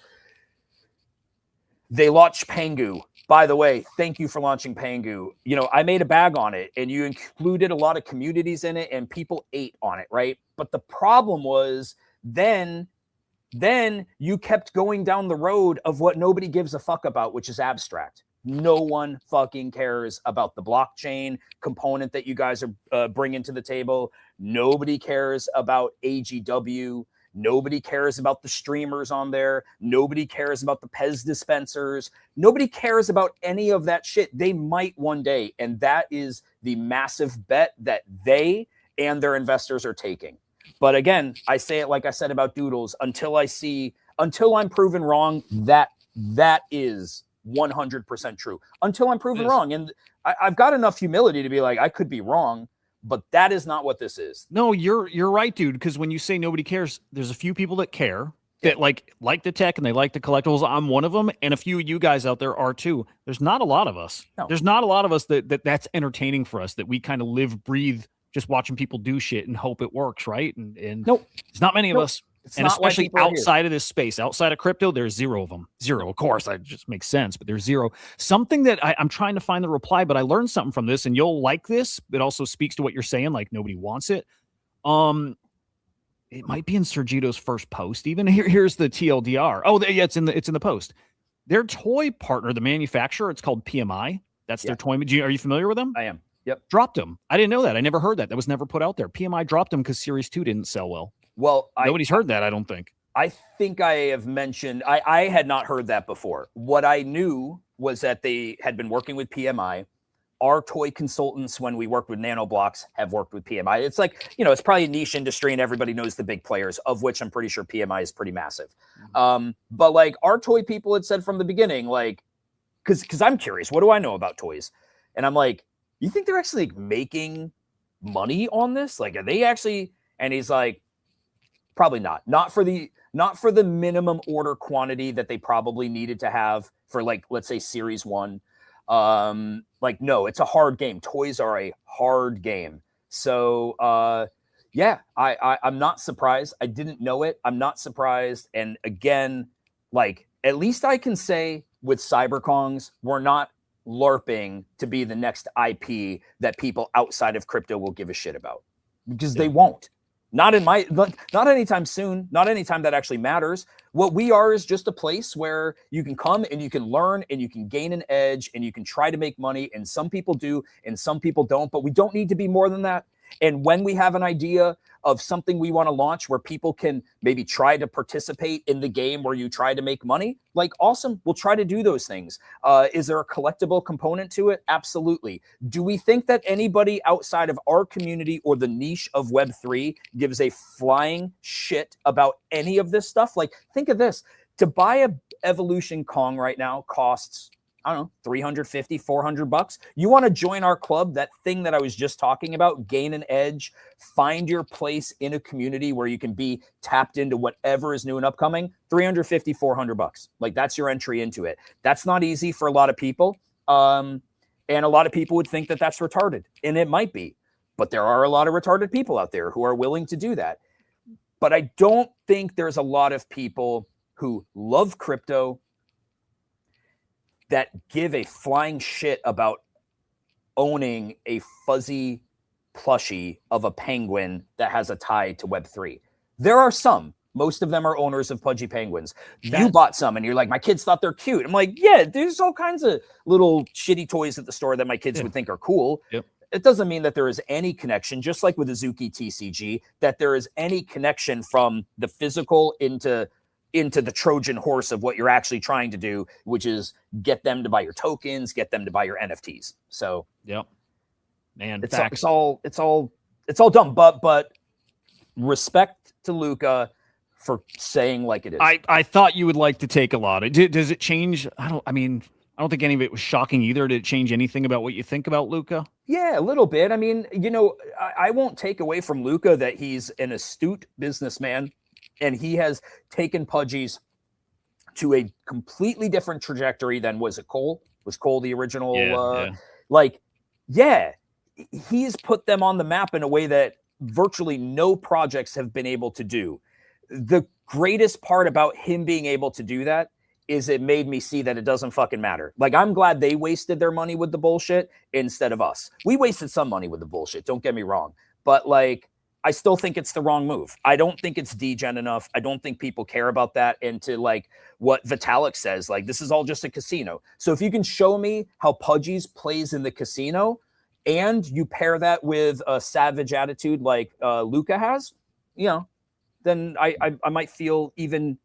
[SPEAKER 2] they launched Pengu. By the way, thank you for launching Pengu. You know, I made a bag on it, and you included a lot of communities in it, and people ate on it, right? But the problem was then you kept going down the road of what nobody gives a fuck about, which is abstract. No one fucking cares about the blockchain component that you guys are bringing to the table. Nobody cares about AGW. Nobody cares about the streamers on there. Nobody cares about the Pez dispensers. Nobody cares about any of that shit. They might one day. And that is the massive bet that they and their investors are taking. But again, I say it like I said about Doodles, until I'm proven wrong, that is 100% true. Until I'm proven wrong. And I've got enough humility to be like, I could be wrong, but that is not what this is.
[SPEAKER 1] No, you're right, dude. Because when you say nobody cares, there's a few people that care, that like the tech and they like the collectibles. I'm one of them, and a few of you guys out there are too. There's not a lot of us.
[SPEAKER 2] No.
[SPEAKER 1] There's not a lot of us that's entertaining for us, that we kind of live, breathe, just watching people do shit and hope it works, right? And
[SPEAKER 2] nope,
[SPEAKER 1] it's not many of us.
[SPEAKER 2] It's
[SPEAKER 1] and especially outside of this space, outside of crypto, there's zero of them. Zero, of course, that just makes sense, but there's zero. Something that I'm trying to find the reply, but I learned something from this, and you'll like this. It also speaks to what you're saying, like nobody wants it. It might be in Sergito's first post. Even here's the TLDR. Oh, yeah, it's in the post. Their toy partner, the manufacturer, it's called PMI. That's their toy. Are you familiar with them?
[SPEAKER 2] I am. Yep.
[SPEAKER 1] Dropped them. I didn't know that. I never heard that. That was never put out there. PMI dropped them because Series 2 didn't sell well.
[SPEAKER 2] Well,
[SPEAKER 1] nobody's heard that, I don't think.
[SPEAKER 2] I think I have mentioned, I had not heard that before. What I knew was that they had been working with PMI. Our toy consultants, when we worked with Nanoblocks, have worked with PMI. It's like, you know, it's probably a niche industry and everybody knows the big players, of which I'm pretty sure PMI is pretty massive. Mm-hmm. But like our toy people had said from the beginning, like, because I'm curious, what do I know about toys? And I'm like, you think they're actually making money on this? Like, are they actually? And he's like, probably not. Not for the minimum order quantity that they probably needed to have for, like, let's say Series 1. Like, no, it's a hard game. Toys are a hard game. So yeah, I'm not surprised. I didn't know it. I'm not surprised. And again, like, at least I can say with CyberKongs, we're not LARPing to be the next IP that people outside of crypto will give a shit about, because they won't. Not anytime soon, not anytime that actually matters. What we are is just a place where you can come and you can learn and you can gain an edge and you can try to make money. And some people do and some people don't, but we don't need to be more than that. And when we have an idea of something we want to launch where people can maybe try to participate in the game where you try to make money, like, awesome, we'll try to do those things. Is there a collectible component to it? Absolutely. Do we think that anybody outside of our community or the niche of Web3 gives a flying shit about any of this stuff? Like, think of this. To buy a Evolution Kong right now costs, I don't know, $350, $400. You want to join our club, that thing that I was just talking about, gain an edge, find your place in a community where you can be tapped into whatever is new and upcoming, $350, $400. Like, that's your entry into it. That's not easy for a lot of people. And a lot of people would think that that's retarded, and it might be, but there are a lot of retarded people out there who are willing to do that. But I don't think there's a lot of people who love crypto that give a flying shit about owning a fuzzy plushie of a penguin that has a tie to Web3. There are some. Most of them are owners of pudgy penguins. You bought some and you're like, my kids thought they're cute. I'm like, yeah, there's all kinds of little shitty toys at the store that my kids would think are cool.
[SPEAKER 1] Yep.
[SPEAKER 2] It doesn't mean that there is any connection, just like with Azuki TCG, that there is any connection from the physical into the Trojan horse of what you're actually trying to do, which is get them to buy your tokens, get them to buy your NFTs. So,
[SPEAKER 1] yep, man,
[SPEAKER 2] it's all dumb. But respect to Luca for saying like it is.
[SPEAKER 1] I thought you would like to take a lot. Does it change? I don't think any of it was shocking either. Did it change anything about what you think about Luca?
[SPEAKER 2] Yeah, a little bit. I mean, you know, I won't take away from Luca that he's an astute businessman. And he has taken Pudgies to a completely different trajectory than was it Cole? Was Cole the original?
[SPEAKER 1] Yeah.
[SPEAKER 2] Like, yeah, he's put them on the map in a way that virtually no projects have been able to do. The greatest part about him being able to do that is it made me see that it doesn't fucking matter. Like, I'm glad they wasted their money with the bullshit instead of us. We wasted some money with the bullshit, don't get me wrong. But, like, I still think it's the wrong move. I don't think it's degen enough. I don't think people care about that. And to, like, what Vitalik says, like, this is all just a casino. So if you can show me how Pudgy's plays in the casino and you pair that with a savage attitude like Luca has, you know, then I might feel even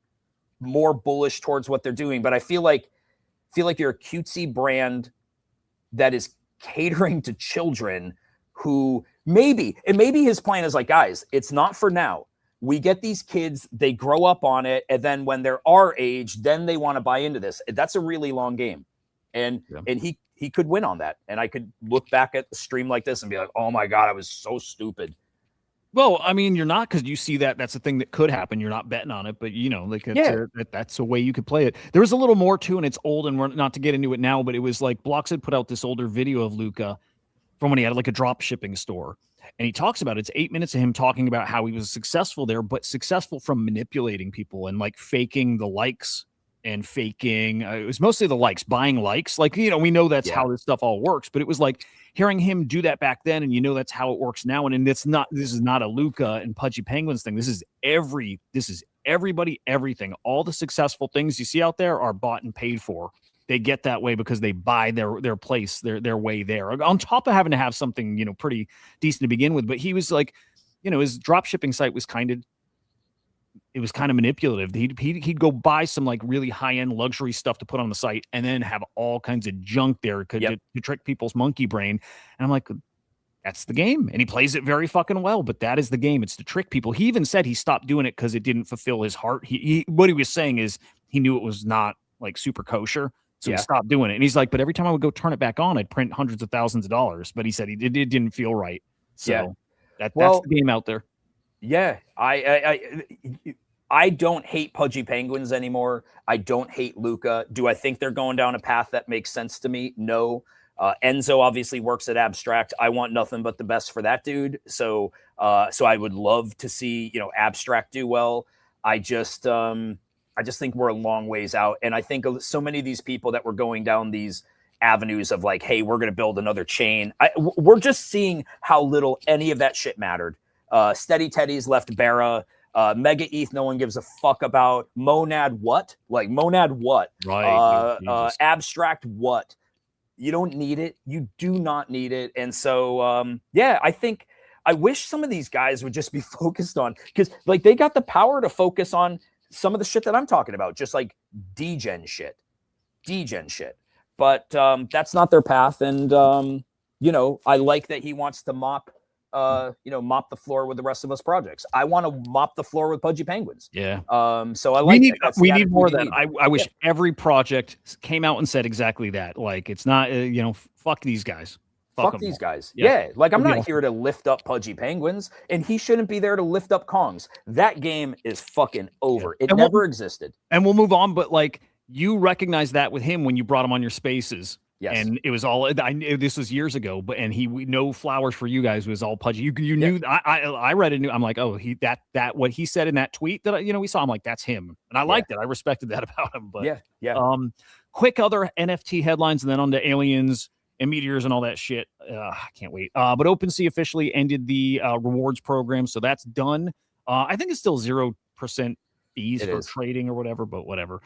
[SPEAKER 2] more bullish towards what they're doing. But I feel like you're a cutesy brand that is catering to children who maybe his plan is like, guys, it's not for now. We get these kids, they grow up on it, and then when they're our age, then they want to buy into this. That's a really long game. And he could win on that. And I could look back at the stream like this and be like, oh my God, I was so stupid.
[SPEAKER 1] Well, I mean, you're not, because you see that's a thing that could happen. You're not betting on it, but you know, like that's a way you could play it. There was a little more too, and it's old, and we're not to get into it now, but it was like Blocks had put out this older video of Luca from when he had like a drop shipping store. And he talks about it's 8 minutes of him talking about how he was successful there, but successful from manipulating people and like faking the likes and faking. It was mostly the likes, buying likes. Like, you know, we know that's how this stuff all works, but it was like hearing him do that back then. And you know, that's how it works now. And this is not a Luca and Pudgy Penguins thing. This is everybody, everything. All the successful things you see out there are bought and paid for. They get that way because they buy their place, their way there. On top of having to have something, you know, pretty decent to begin with. But he was like, you know, his drop shipping site was kind of manipulative. He'd go buy some like really high end luxury stuff to put on the site, and then have all kinds of junk there to trick people's monkey brain. And I'm like, that's the game, and he plays it very fucking well. But that is the game. It's to trick people. He even said he stopped doing it because it didn't fulfill his heart. What he was saying is he knew it was not like super kosher. So he stopped doing it. And he's like, but every time I would go turn it back on, I'd print hundreds of thousands of dollars. But he said it didn't feel right. So that's the game out there.
[SPEAKER 2] Yeah. I don't hate Pudgy Penguins anymore. I don't hate Luca. Do I think they're going down a path that makes sense to me? No. Enzo obviously works at Abstract. I want nothing but the best for that dude. So I would love to see, you know, Abstract do well. I just think we're a long ways out. And I think so many of these people that were going down these avenues of like, hey, we're going to build another chain. We're just seeing how little any of that shit mattered. Steady Teddy's left Barra. Mega ETH, no one gives a fuck about. Monad what? Like, Monad what?
[SPEAKER 1] Right.
[SPEAKER 2] Abstract what? You don't need it. You do not need it. And so, I wish some of these guys would just be focused on, because like they got the power to focus on some of the shit that I'm talking about, just like degen shit. But that's not their path. And, you know, I like that he wants to mop the floor with the rest of us projects. I want to mop the floor with Pudgy Penguins.
[SPEAKER 1] Yeah.
[SPEAKER 2] So I like
[SPEAKER 1] we need more of that. I wish every project came out and said exactly that. Like, it's not, you know, fuck these guys.
[SPEAKER 2] Fuck these guys. Yeah. Like, I'm not here to lift up Pudgy Penguins, and he shouldn't be there to lift up Kongs. That game is fucking over. It never existed.
[SPEAKER 1] And we'll move on, but like, you recognize that with him when you brought him on your spaces.
[SPEAKER 2] Yes.
[SPEAKER 1] And it was all, this was years ago, but, and no flowers for you guys was all Pudgy. You knew, I read it. I'm like, oh, that what he said in that tweet that, you know, we saw, I'm like, that's him. And I liked it. I respected that about him. But quick other NFT headlines, and then on to aliens and meteors and all that shit. I can't wait. But OpenSea officially ended the rewards program. So that's done. I think it's still 0% fees for trading or whatever, but whatever.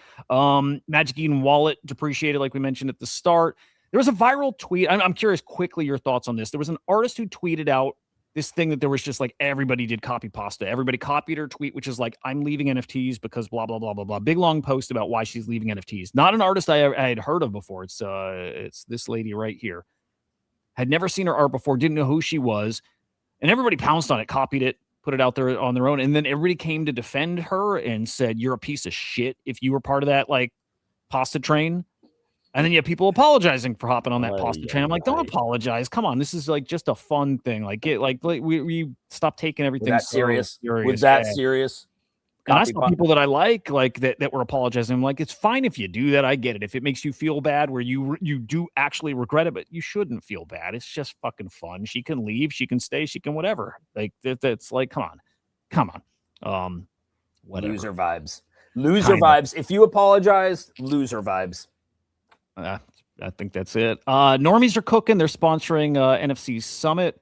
[SPEAKER 1] Magic Eden wallet depreciated, like we mentioned at the start. There was a viral tweet. I'm curious quickly your thoughts on this. There was an artist who tweeted out this thing that there was just like everybody did copy pasta. Everybody copied her tweet, which is like, I'm leaving NFTs because blah, blah, blah, blah, blah. Big long post about why she's leaving NFTs. Not an artist I had heard of before. It's this lady right here. Had never seen her art before, didn't know who she was. And everybody pounced on it, copied it, put it out there on their own. And then everybody came to defend her and said, you're a piece of shit if you were part of that like pasta train. And then you have people apologizing for hopping on that pasta train. I'm like, don't apologize. Come on. This is like just a fun thing. Like, we stop taking everything
[SPEAKER 2] serious. Was that serious?
[SPEAKER 1] And I saw people that I like that were apologizing. I'm like, it's fine if you do that. I get it. If it makes you feel bad, where you do actually regret it, but you shouldn't feel bad. It's just fucking fun. She can leave, she can stay, she can whatever. Like that's like, come on. Whatever.
[SPEAKER 2] Loser vibes. Vibes. If you apologize, loser vibes.
[SPEAKER 1] I think that's it. Normies are cooking. They're sponsoring NFC Summit.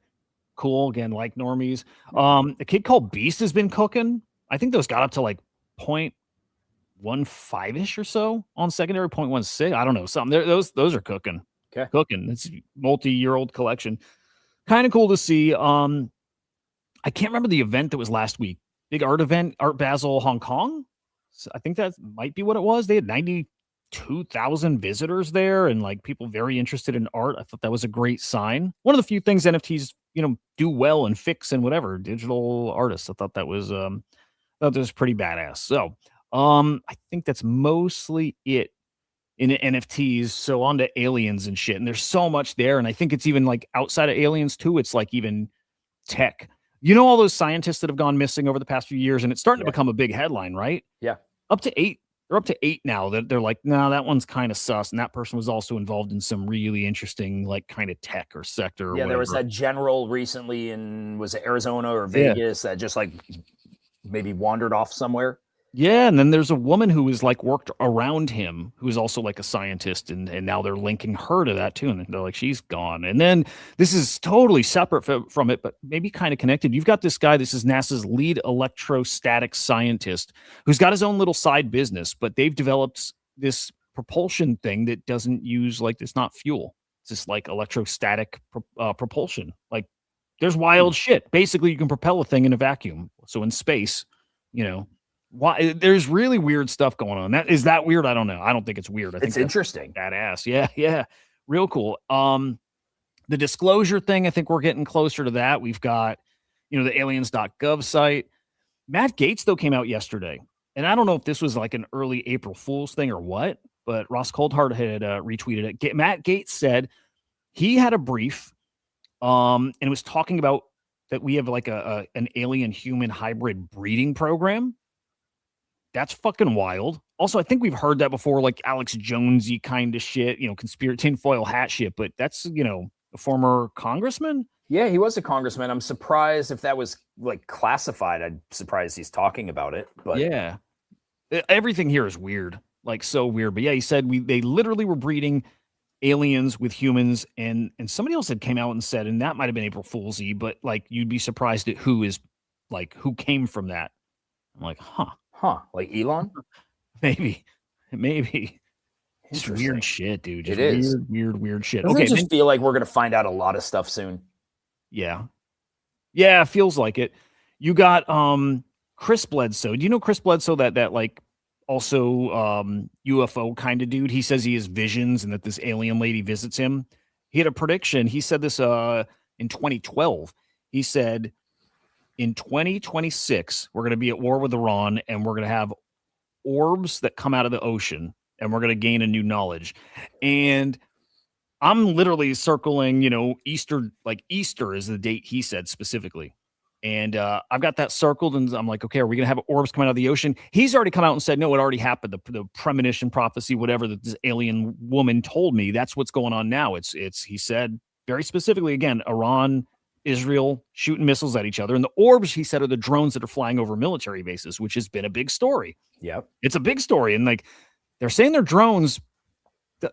[SPEAKER 1] Cool. Again, like normies. A kid called Beast has been cooking. I think those got up to like 0.15-ish or so on secondary, 0.16. I don't know. Something. Those are cooking.
[SPEAKER 2] Okay.
[SPEAKER 1] Cooking. It's a multi-year-old collection. Kind of cool to see. I can't remember the event that was last week. Big art event, Art Basel Hong Kong. So I think that might be what it was. They had 92,000 visitors there and like people very interested in art. I thought that was a great sign. One of the few things NFTs, do well and fix and whatever, digital artists. I thought that was pretty badass. So I think that's mostly it in NFTs. So on to aliens and shit. And there's so much there. And I think it's even like outside of aliens too. It's like even tech. All those scientists that have gone missing over the past few years, and it's starting to become a big headline, right?
[SPEAKER 2] Yeah.
[SPEAKER 1] Up to 8. They're up to 8 now. They're like, no, that one's kind of sus. And that person was also involved in some really interesting, like kind of tech or sector. Or
[SPEAKER 2] there was that general recently was it Arizona or Vegas that just like maybe wandered off somewhere.
[SPEAKER 1] Yeah, and then there's a woman who was like worked around him, who is also like a scientist, and now they're linking her to that too, and they're like, she's gone. And then this is totally separate from it, but maybe kind of connected. You've got this guy. This is NASA's lead electrostatic scientist, who's got his own little side business, but they've developed this propulsion thing that doesn't use it's not fuel. It's just like electrostatic propulsion. Like there's wild shit. Basically, you can propel a thing in a vacuum. So in space, why there's really weird stuff going on. Is that weird? I don't know. I don't think it's weird. I think
[SPEAKER 2] it's interesting.
[SPEAKER 1] Badass. Yeah. Real cool. The disclosure thing, I think we're getting closer to that. We've got, the aliens.gov site. Matt Gaetz, though, came out yesterday. And I don't know if this was like an early April Fool's thing or what, but Ross Coldhart had retweeted it. Matt Gaetz said he had a brief and it was talking about that we have like an alien human hybrid breeding program. That's fucking wild. Also, I think we've heard that before, like Alex Jonesy kind of shit, conspiracy tinfoil hat shit, but that's, a former congressman.
[SPEAKER 2] Yeah, he was a congressman. I'm surprised if that was like classified. I'm surprised he's talking about it. But
[SPEAKER 1] yeah, everything here is weird, like so weird. But yeah, he said they literally were breeding aliens with humans, and somebody else had came out and said, and that might have been April Fool's Eve, but like you'd be surprised at who came from that. I'm like,
[SPEAKER 2] like Elon?
[SPEAKER 1] Maybe. Just weird shit, dude. Just
[SPEAKER 2] it is
[SPEAKER 1] weird shit.
[SPEAKER 2] Doesn't it just feel like we're gonna find out a lot of stuff soon?
[SPEAKER 1] Yeah, feels like it. You got Chris Bledsoe. Do you know Chris Bledsoe? That like also UFO kind of dude. He says he has visions and that this alien lady visits him. He had a prediction. He said this in 2012. He said, in 2026, we're going to be at war with Iran, and we're going to have orbs that come out of the ocean, and we're going to gain a new knowledge. And I'm literally circling, Easter, like Easter is the date he said specifically. And I've got that circled, and I'm like, okay, are we going to have orbs coming out of the ocean? He's already come out and said, no, it already happened. The premonition prophecy, whatever that this alien woman told me, that's what's going on now. He said very specifically, again, Iran, Israel shooting missiles at each other. And the orbs, he said, are the drones that are flying over military bases, which has been a big story.
[SPEAKER 2] Yep.
[SPEAKER 1] It's a big story. And like, they're saying they're drones.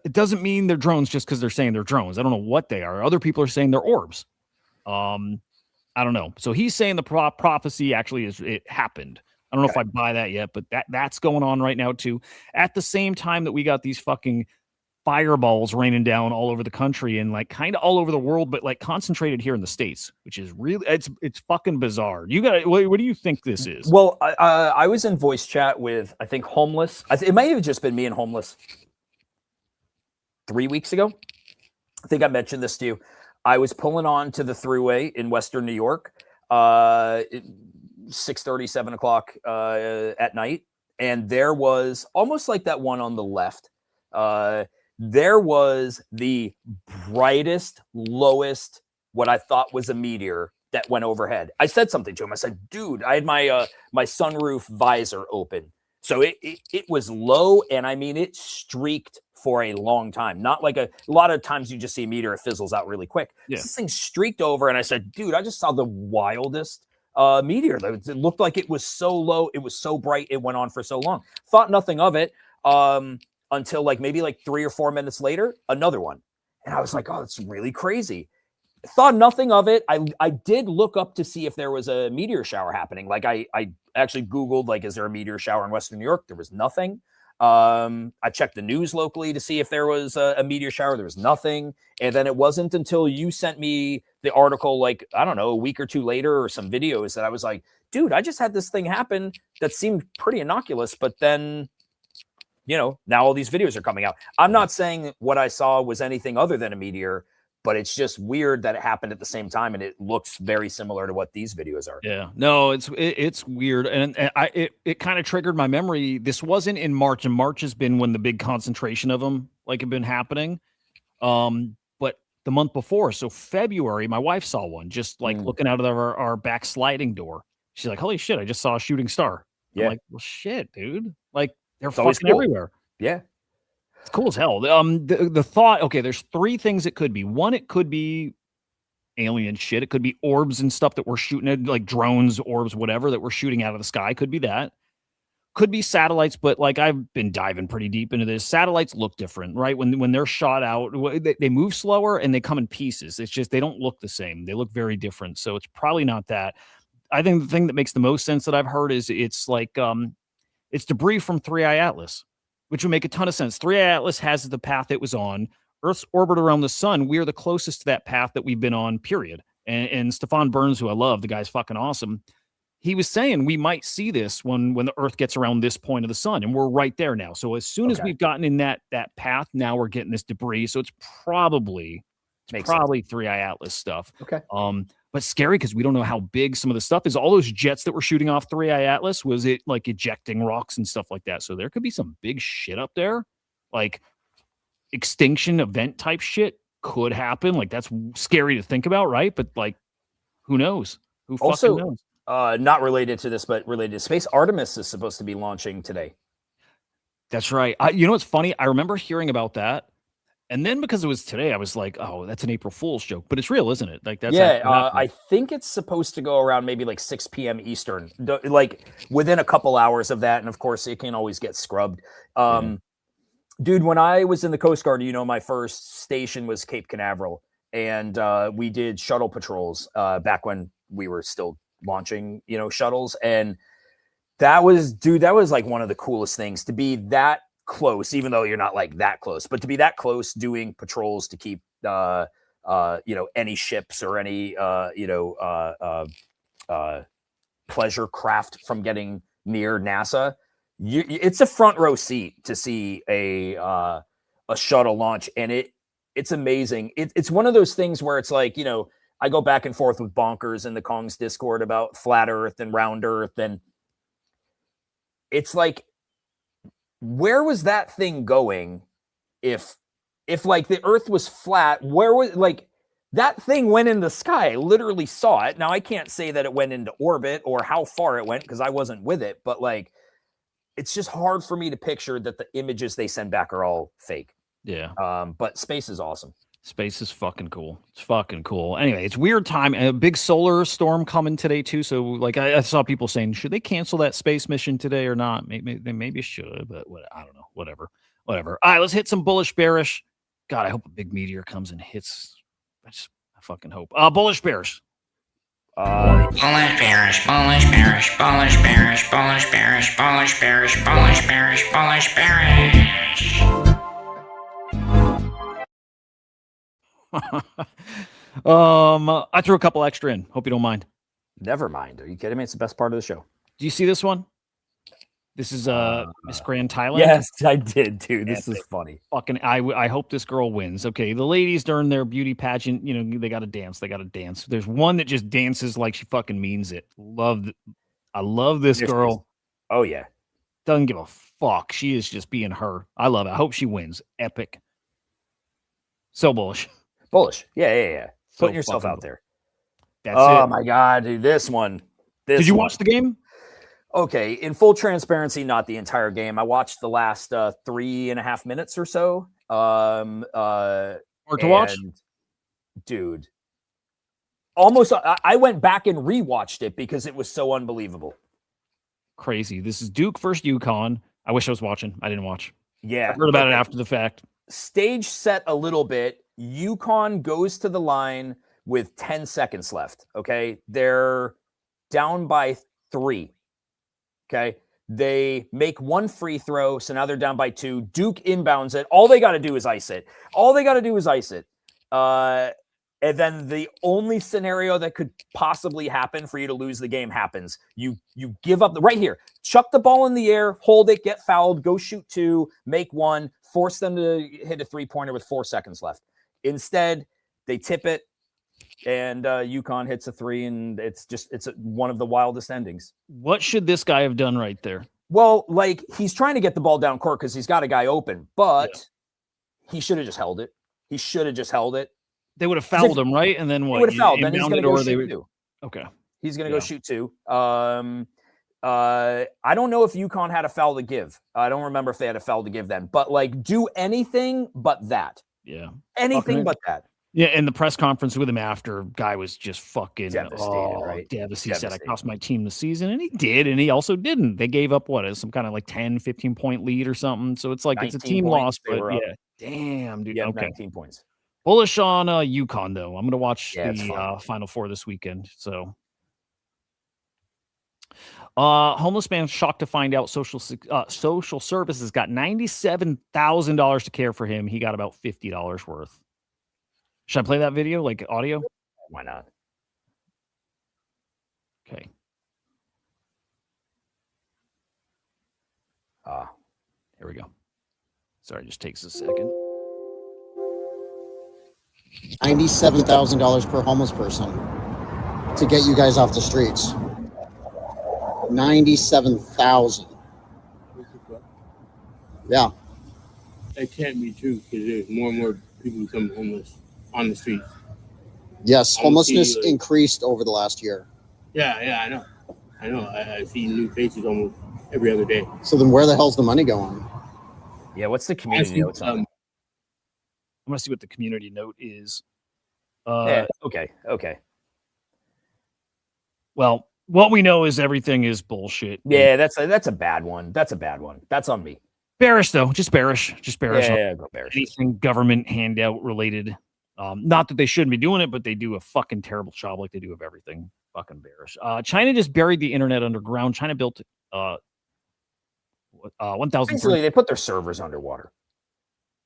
[SPEAKER 1] It doesn't mean they're drones just because they're saying they're drones. I don't know what they are. Other people are saying they're orbs. I don't know. So he's saying the prophecy actually it happened. I don't know if I buy that yet, but that's going on right now too. At the same time that we got these fucking fireballs raining down all over the country and like kind of all over the world, but like concentrated here in the States, which is really, it's fucking bizarre. You got what do you think this is?
[SPEAKER 2] Well, I was in voice chat with, I think Homeless. It might have just been me and Homeless 3 weeks ago. I think I mentioned this to you. I was pulling on to the thruway in Western New York, 6:30, 7 o'clock at night. And there was almost like that one on the left. There was the brightest, lowest, what I thought was a meteor that went overhead. I said something to him. I said, dude, I had my my sunroof visor open. So it was low, and I mean it streaked for a long time. Not like a lot of times you just see a meteor, it fizzles out really quick.
[SPEAKER 1] Yeah.
[SPEAKER 2] This thing streaked over, and I said, dude, I just saw the wildest meteor. It looked like it was so low, it was so bright, it went on for so long. Thought nothing of it until like maybe like 3 or 4 minutes later, another one. And I was like, oh, that's really crazy. Thought nothing of it. I did look up to see if there was a meteor shower happening. Like I actually Googled, like, is there a meteor shower in Western New York? There was nothing. I checked the news locally to see if there was a meteor shower. There was nothing. And then it wasn't until you sent me the article, like, I don't know, a week or two later, or some videos, that I was like, dude, I just had this thing happen that seemed pretty innocuous. But then, you know, now all these videos are coming out. I'm not saying what I saw was anything other than a meteor, but it's just weird that it happened at the same time, and it looks very similar to what these videos are.
[SPEAKER 1] Yeah, no, it's weird, and it kind of triggered my memory. This wasn't in March, and March has been when the big concentration of them like have been happening. But the month before, so February, my wife saw one just like looking out of our back sliding door. She's like, "Holy shit! I just saw a shooting star."
[SPEAKER 2] Yeah.
[SPEAKER 1] I'm like, "Well, shit, dude! Like they're
[SPEAKER 2] It's always
[SPEAKER 1] fucking
[SPEAKER 2] cool.
[SPEAKER 1] everywhere."
[SPEAKER 2] Yeah.
[SPEAKER 1] It's cool as hell. The thought, okay, there's 3 things it could be. One, it could be alien shit. It could be orbs and stuff that we're shooting at, like drones, orbs, whatever that we're shooting out of the sky. Could be that. Could be satellites, but like I've been diving pretty deep into this. Satellites look different, right? When they're shot out, they move slower and they come in pieces. It's just they don't look the same. They look very different. So it's probably not that. I think the thing that makes the most sense that I've heard is it's like it's debris from 3i Atlas, which would make a ton of sense. 3i Atlas has the path it was on. Earth's orbit around the sun. We are the closest to that path that we've been on, period. And Stefan Burns, who I love, the guy's fucking awesome. He was saying we might see this when the Earth gets around this point of the sun, and we're right there now. So as soon as we've gotten in that path, now we're getting this debris. So it's probably 3i Atlas stuff.
[SPEAKER 2] Okay.
[SPEAKER 1] But scary because we don't know how big some of the stuff is. All those jets that were shooting off 3i Atlas, was it like ejecting rocks and stuff like that? So there could be some big shit up there, like extinction event type shit could happen. Like that's scary to think about, right? But like, who knows? Who fucking knows?
[SPEAKER 2] Not related to this, but related to space. Artemis is supposed to be launching today.
[SPEAKER 1] That's right. You know what's funny? I remember hearing about that. And then because it was today, I was like, oh, that's an April Fool's joke. But it's real, isn't it? Like that's
[SPEAKER 2] I think it's supposed to go around maybe like 6 p.m. Eastern, like within a couple hours of that. And of course, it can always get scrubbed. Dude, when I was in the Coast Guard, you know, my first station was Cape Canaveral. And we did shuttle patrols back when we were still launching, you know, shuttles. And that was like one of the coolest things, to be that close, even though you're not like that close, but to be that close doing patrols to keep you know, any ships or any pleasure craft from getting near NASA. It's a front row seat to see a shuttle launch, and it's amazing. It's one of those things where it's like, you know, I go back and forth with Bonkers in the Kongs Discord about flat Earth and round Earth, and it's like, where was that thing going? If like the Earth was flat, where was, like, that thing went in the sky? I literally saw it. Now I can't say that it went into orbit or how far it went because I wasn't with it, but like, it's just hard for me to picture that the images they send back are all fake.
[SPEAKER 1] Yeah.
[SPEAKER 2] But space is awesome.
[SPEAKER 1] Space is fucking cool. It's fucking cool. Anyway, it's weird time. A big solar storm coming today too. So like I saw people saying, should they cancel that space mission today or not? Maybe they maybe should, but I don't know. Whatever. All right, let's hit some bullish bearish. God, I hope a big meteor comes and hits. I fucking hope. Bullish bearish.
[SPEAKER 3] Bullish bearish, bullish bearish, bullish bearish, bullish bearish, bullish bearish, bullish bearish, bullish bearish.
[SPEAKER 1] I threw a couple extra in. Hope you don't mind.
[SPEAKER 2] Never mind. Are you kidding me? It's the best part of the show.
[SPEAKER 1] Do you see this one? This is Miss Grand Thailand.
[SPEAKER 2] Yes, I did, dude. This is funny.
[SPEAKER 1] Fucking, I hope this girl wins. Okay, the ladies during their beauty pageant, you know, they got to dance. They got to dance. There's one that just dances like she fucking means it. I love this girl.
[SPEAKER 2] Oh yeah,
[SPEAKER 1] doesn't give a fuck. She is just being her. I love it. I hope she wins. Epic. So bullish.
[SPEAKER 2] Bullish. Yeah.
[SPEAKER 1] So
[SPEAKER 2] Putting yourself out there.
[SPEAKER 1] That's
[SPEAKER 2] Oh
[SPEAKER 1] it.
[SPEAKER 2] my God, dude, this one.
[SPEAKER 1] Did you watch the game?
[SPEAKER 2] Okay, in full transparency, not the entire game. I watched the last 3.5 minutes or so.
[SPEAKER 1] Hard to watch?
[SPEAKER 2] And dude, almost I went back and rewatched it because it was so unbelievable.
[SPEAKER 1] Crazy. This is Duke versus UConn. I wish I was watching. I didn't watch.
[SPEAKER 2] Yeah.
[SPEAKER 1] I heard about it after the fact.
[SPEAKER 2] Stage set a little bit. UConn goes to the line with 10 seconds left. Okay. They're down by 3. Okay. They make 1 free throw. So now they're down by 2. Duke inbounds it. All they got to do is ice it. And then the only scenario that could possibly happen for you to lose the game happens. You give up right here. Chuck the ball in the air, hold it, get fouled, go shoot 2, make 1, force them to hit a 3-pointer with 4 seconds left. Instead, they tip it, and UConn hits a 3, and it's one of the wildest endings.
[SPEAKER 1] What should this guy have done right there?
[SPEAKER 2] Well, like, he's trying to get the ball down court because he's got a guy open, but he should have just held it.
[SPEAKER 1] They would have fouled him, right? And then what?
[SPEAKER 2] He would have fouled. Then he's going to go shoot 2.
[SPEAKER 1] Okay.
[SPEAKER 2] He's going to go shoot 2. I don't know if UConn had a foul to give. I don't remember if they had a foul to give then. But, like, do anything but that.
[SPEAKER 1] Yeah.
[SPEAKER 2] Anything but that.
[SPEAKER 1] Yeah, and the press conference with him after, guy was just fucking
[SPEAKER 2] devastated, right?
[SPEAKER 1] Devastated. He said, I cost my team the season, and he did, and he also didn't. They gave up, some kind of like 10, 15-point lead or something. So it's like it's a team loss, but yeah. Damn, dude.
[SPEAKER 2] Yeah,
[SPEAKER 1] okay.
[SPEAKER 2] 19 points.
[SPEAKER 1] Bullish on UConn, though. I'm going to watch
[SPEAKER 2] the
[SPEAKER 1] Final Four this weekend. So, homeless man shocked to find out social services got $97,000 to care for him. He got about $50 worth. Should I play that video, like audio?
[SPEAKER 2] Why not?
[SPEAKER 1] Okay. Here we go. Sorry, it just takes a second.
[SPEAKER 4] $97,000 per homeless person to get you guys off the streets. 97,000. Yeah.
[SPEAKER 5] That can't be true because there's more and more people becoming homeless on the streets.
[SPEAKER 4] Yes, homelessness increased over the last year.
[SPEAKER 5] Yeah, I know. I see new faces almost every other day.
[SPEAKER 4] So then where the hell's the money going?
[SPEAKER 2] Yeah, what's the community notes on?
[SPEAKER 1] I'm going to see what the community note is.
[SPEAKER 2] Okay.
[SPEAKER 1] Well, what we know is everything is bullshit.
[SPEAKER 2] Yeah, that's a bad one. That's on me.
[SPEAKER 1] Bearish, though. Just bearish.
[SPEAKER 2] Yeah, go bearish.
[SPEAKER 1] Anything government handout related. Not that they shouldn't be doing it, but they do a fucking terrible job like they do of everything. Fucking bearish. China just buried the internet underground. China built 1,000.
[SPEAKER 2] Basically, they put their servers underwater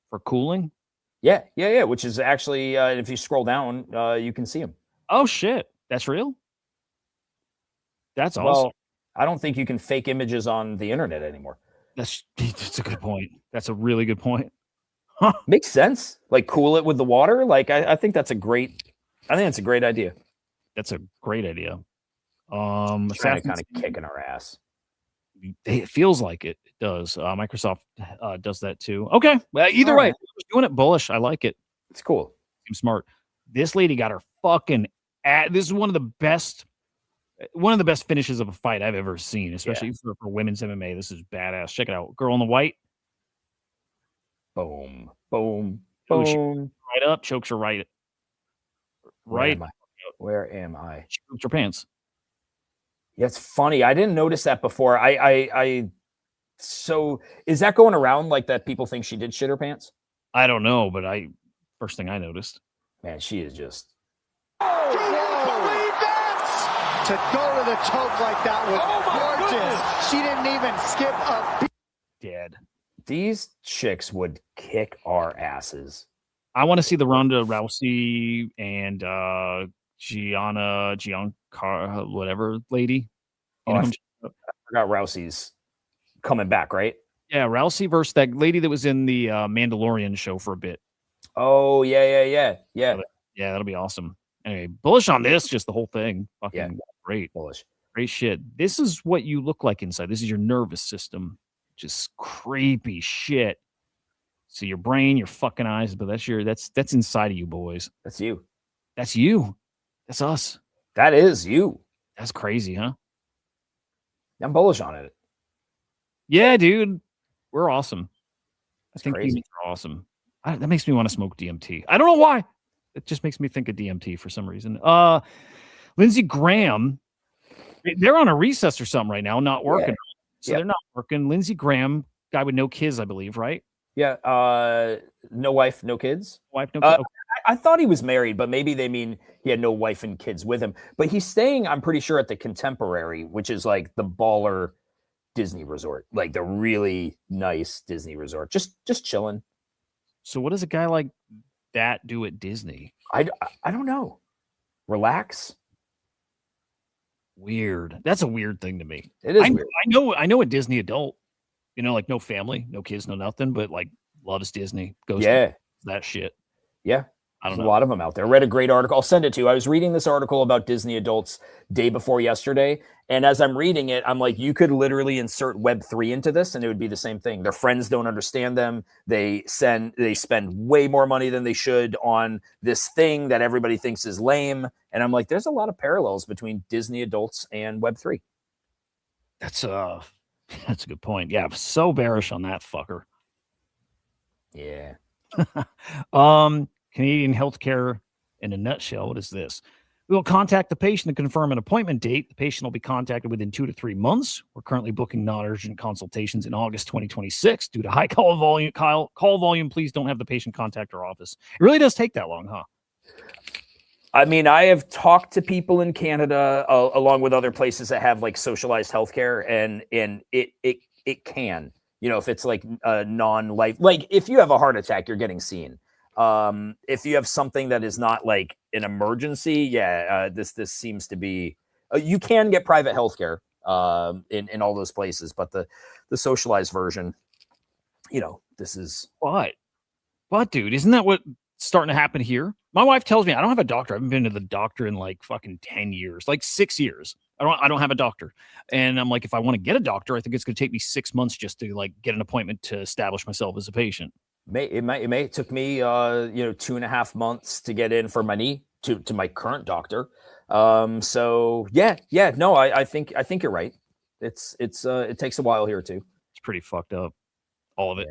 [SPEAKER 1] for cooling.
[SPEAKER 2] Yeah. Which is actually, if you scroll down, you can see them.
[SPEAKER 1] Oh shit, that's real. That's awesome.
[SPEAKER 2] Well, I don't think you can fake images on the internet anymore.
[SPEAKER 1] That's a good point. That's a really good point.
[SPEAKER 2] Makes sense. Like cool it with the water. Like I think that's a great idea.
[SPEAKER 1] That's a great idea.
[SPEAKER 2] Kind of kicking our ass.
[SPEAKER 1] It feels like it does. Microsoft does that too. Okay. Well, either way, doing it bullish. I like it.
[SPEAKER 2] It's cool.
[SPEAKER 1] Seems smart. This lady got her fucking this is one of the best finishes of a fight I've ever seen, especially for women's MMA. This is badass. Check it out. Girl in the white.
[SPEAKER 2] Boom.
[SPEAKER 1] Right up, chokes her right.
[SPEAKER 2] Where am I?
[SPEAKER 1] She pooped her pants.
[SPEAKER 2] Yeah, it's funny. I didn't notice that before. So is that going around like that? People think she did shit her pants?
[SPEAKER 1] I don't know, but first thing I noticed.
[SPEAKER 2] Man, she is just.
[SPEAKER 6] Can you believe that? To go to the choke like that was gorgeous. She didn't even skip a beat.
[SPEAKER 1] Dead.
[SPEAKER 2] These chicks would kick our asses.
[SPEAKER 1] I want to see the Ronda Rousey and Gianca, whatever lady.
[SPEAKER 2] I forgot Rousey's coming back, right?
[SPEAKER 1] Yeah, Rousey versus that lady that was in the Mandalorian show for a bit.
[SPEAKER 2] Oh, yeah.
[SPEAKER 1] Yeah, that'll be awesome. Anyway, bullish on this, just the whole thing. Fucking great.
[SPEAKER 2] Bullish.
[SPEAKER 1] Great shit. This is what you look like inside. This is your nervous system. Just creepy shit. So your brain, your fucking eyes, but that's inside of you, boys.
[SPEAKER 2] That's you.
[SPEAKER 1] That's you. That's us.
[SPEAKER 2] That is you.
[SPEAKER 1] That's crazy, huh?
[SPEAKER 2] I'm bullish on it.
[SPEAKER 1] Yeah, dude. We're awesome. I think
[SPEAKER 2] crazy.
[SPEAKER 1] humans are awesome. That makes me want to smoke DMT. I don't know why. It just makes me think of DMT for some reason. Lindsey Graham, they're on a recess or something right now, not working.
[SPEAKER 2] Yeah.
[SPEAKER 1] So they're not working. Lindsey Graham, guy with no kids, I believe, right?
[SPEAKER 2] Yeah. No wife, no kids.
[SPEAKER 1] Wife, no kids.
[SPEAKER 2] I thought he was married, but maybe they mean he had no wife and kids with him. But he's staying, I'm pretty sure, at the Contemporary, which is like the baller Disney resort, like the really nice Disney resort. Just chilling.
[SPEAKER 1] So what does a guy like that do at Disney?
[SPEAKER 2] I don't know. Relax.
[SPEAKER 1] Weird. That's a weird thing to me.
[SPEAKER 2] It is
[SPEAKER 1] weird.
[SPEAKER 2] weird.
[SPEAKER 1] I know a Disney adult, like no family, no kids, no nothing, but like loves Disney, goes to that shit.
[SPEAKER 2] Yeah.
[SPEAKER 1] I don't
[SPEAKER 2] There's
[SPEAKER 1] know.
[SPEAKER 2] a lot of them out there. I read a great article. I'll send it to you. I was reading this article about Disney adults day before yesterday. And as I'm reading it, I'm like, you could literally insert Web3 into this and it would be the same thing. Their friends don't understand them. They spend way more money than they should on this thing that everybody thinks is lame. And I'm like, there's a lot of parallels between Disney adults and Web3.
[SPEAKER 1] That's a good point. Yeah, I'm so bearish on that fucker.
[SPEAKER 2] Yeah.
[SPEAKER 1] Canadian healthcare in a nutshell. What is this? We will contact the patient to confirm an appointment date. The patient will be contacted within 2 to 3 months. We're currently booking non-urgent consultations in August 2026 due to high call volume. Call volume. Please don't have the patient contact our office. It really does take that long, huh?
[SPEAKER 2] I mean, I have talked to people in Canada along with other places that have like socialized healthcare, and it can, if it's like non-life, like if you have a heart attack, you're getting seen. If you have something that is not like an emergency, this seems to be. You can get private healthcare in all those places, but the socialized version, this is
[SPEAKER 1] what, dude, isn't that what starting to happen here? My wife tells me I don't have a doctor. I haven't been to the doctor in like fucking 10 years, like 6 years. I don't have a doctor. And I'm like, if I want to get a doctor, I think it's going to take me 6 months just to like get an appointment to establish myself as a patient.
[SPEAKER 2] It took me 2.5 months to get in for my knee to my current doctor. I think you're right. It takes a while here too.
[SPEAKER 1] It's pretty fucked up. All of it.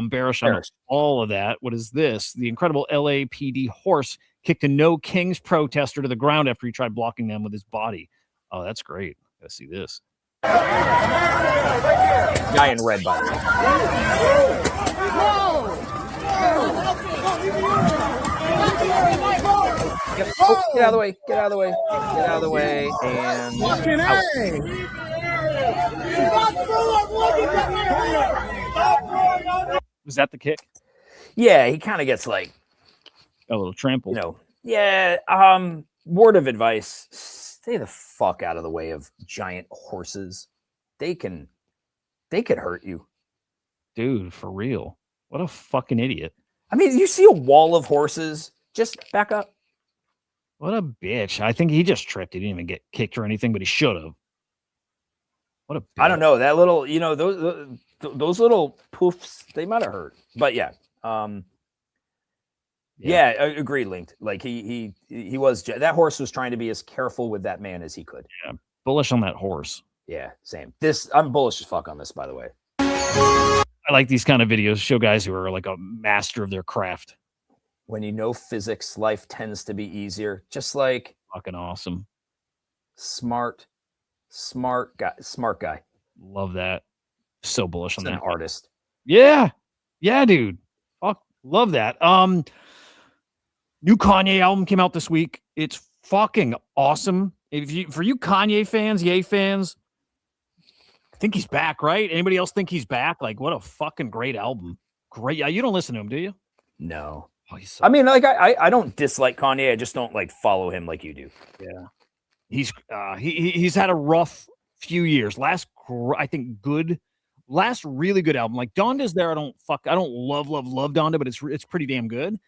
[SPEAKER 1] Bearish on all of that. What is this? The incredible LAPD horse kicked a No Kings protester to the ground after he tried blocking them with his body. Oh, that's great. Gotta see this.
[SPEAKER 2] Guy in red, by the way. Oh, get out of the way. Get out of the way. Get out of the way. And
[SPEAKER 1] Was that the kick?
[SPEAKER 2] Yeah, he kind of gets like
[SPEAKER 1] a little trampled.
[SPEAKER 2] Yeah. Word of advice: stay the fuck out of the way of giant horses. They could hurt you,
[SPEAKER 1] dude. For real. What a fucking idiot.
[SPEAKER 2] I mean, you see a wall of horses, just back up.
[SPEAKER 1] What a bitch. I think he just tripped. He didn't even get kicked or anything, but he should have. What a bitch.
[SPEAKER 2] I don't know. That little, those little poofs, they might have hurt. But yeah. Yeah, I agree, Linked. Like he was, that horse was trying to be as careful with that man as he could.
[SPEAKER 1] Yeah. Bullish on that horse.
[SPEAKER 2] Yeah, same. I'm bullish as fuck on this, by the way.
[SPEAKER 1] I like these kind of videos, show guys who are like a master of their craft.
[SPEAKER 2] When you know physics, life tends to be easier. Just like
[SPEAKER 1] fucking awesome.
[SPEAKER 2] Smart guy.
[SPEAKER 1] Love that. So bullish on that.
[SPEAKER 2] An artist.
[SPEAKER 1] Yeah, dude. Fuck, love that. New Kanye album came out this week. It's fucking awesome. For you Kanye fans, Ye fans, I think he's back, right? Anybody else think he's back? Like, what a fucking great album. Great. Yeah, you don't listen to him, do you?
[SPEAKER 2] No.
[SPEAKER 1] Oh,
[SPEAKER 2] I mean, like, I don't dislike Kanye. I just don't like follow him like you do.
[SPEAKER 1] Yeah. He's had a rough few years. Last really good album. Like Donda's there. I don't love Donda, but it's pretty damn good.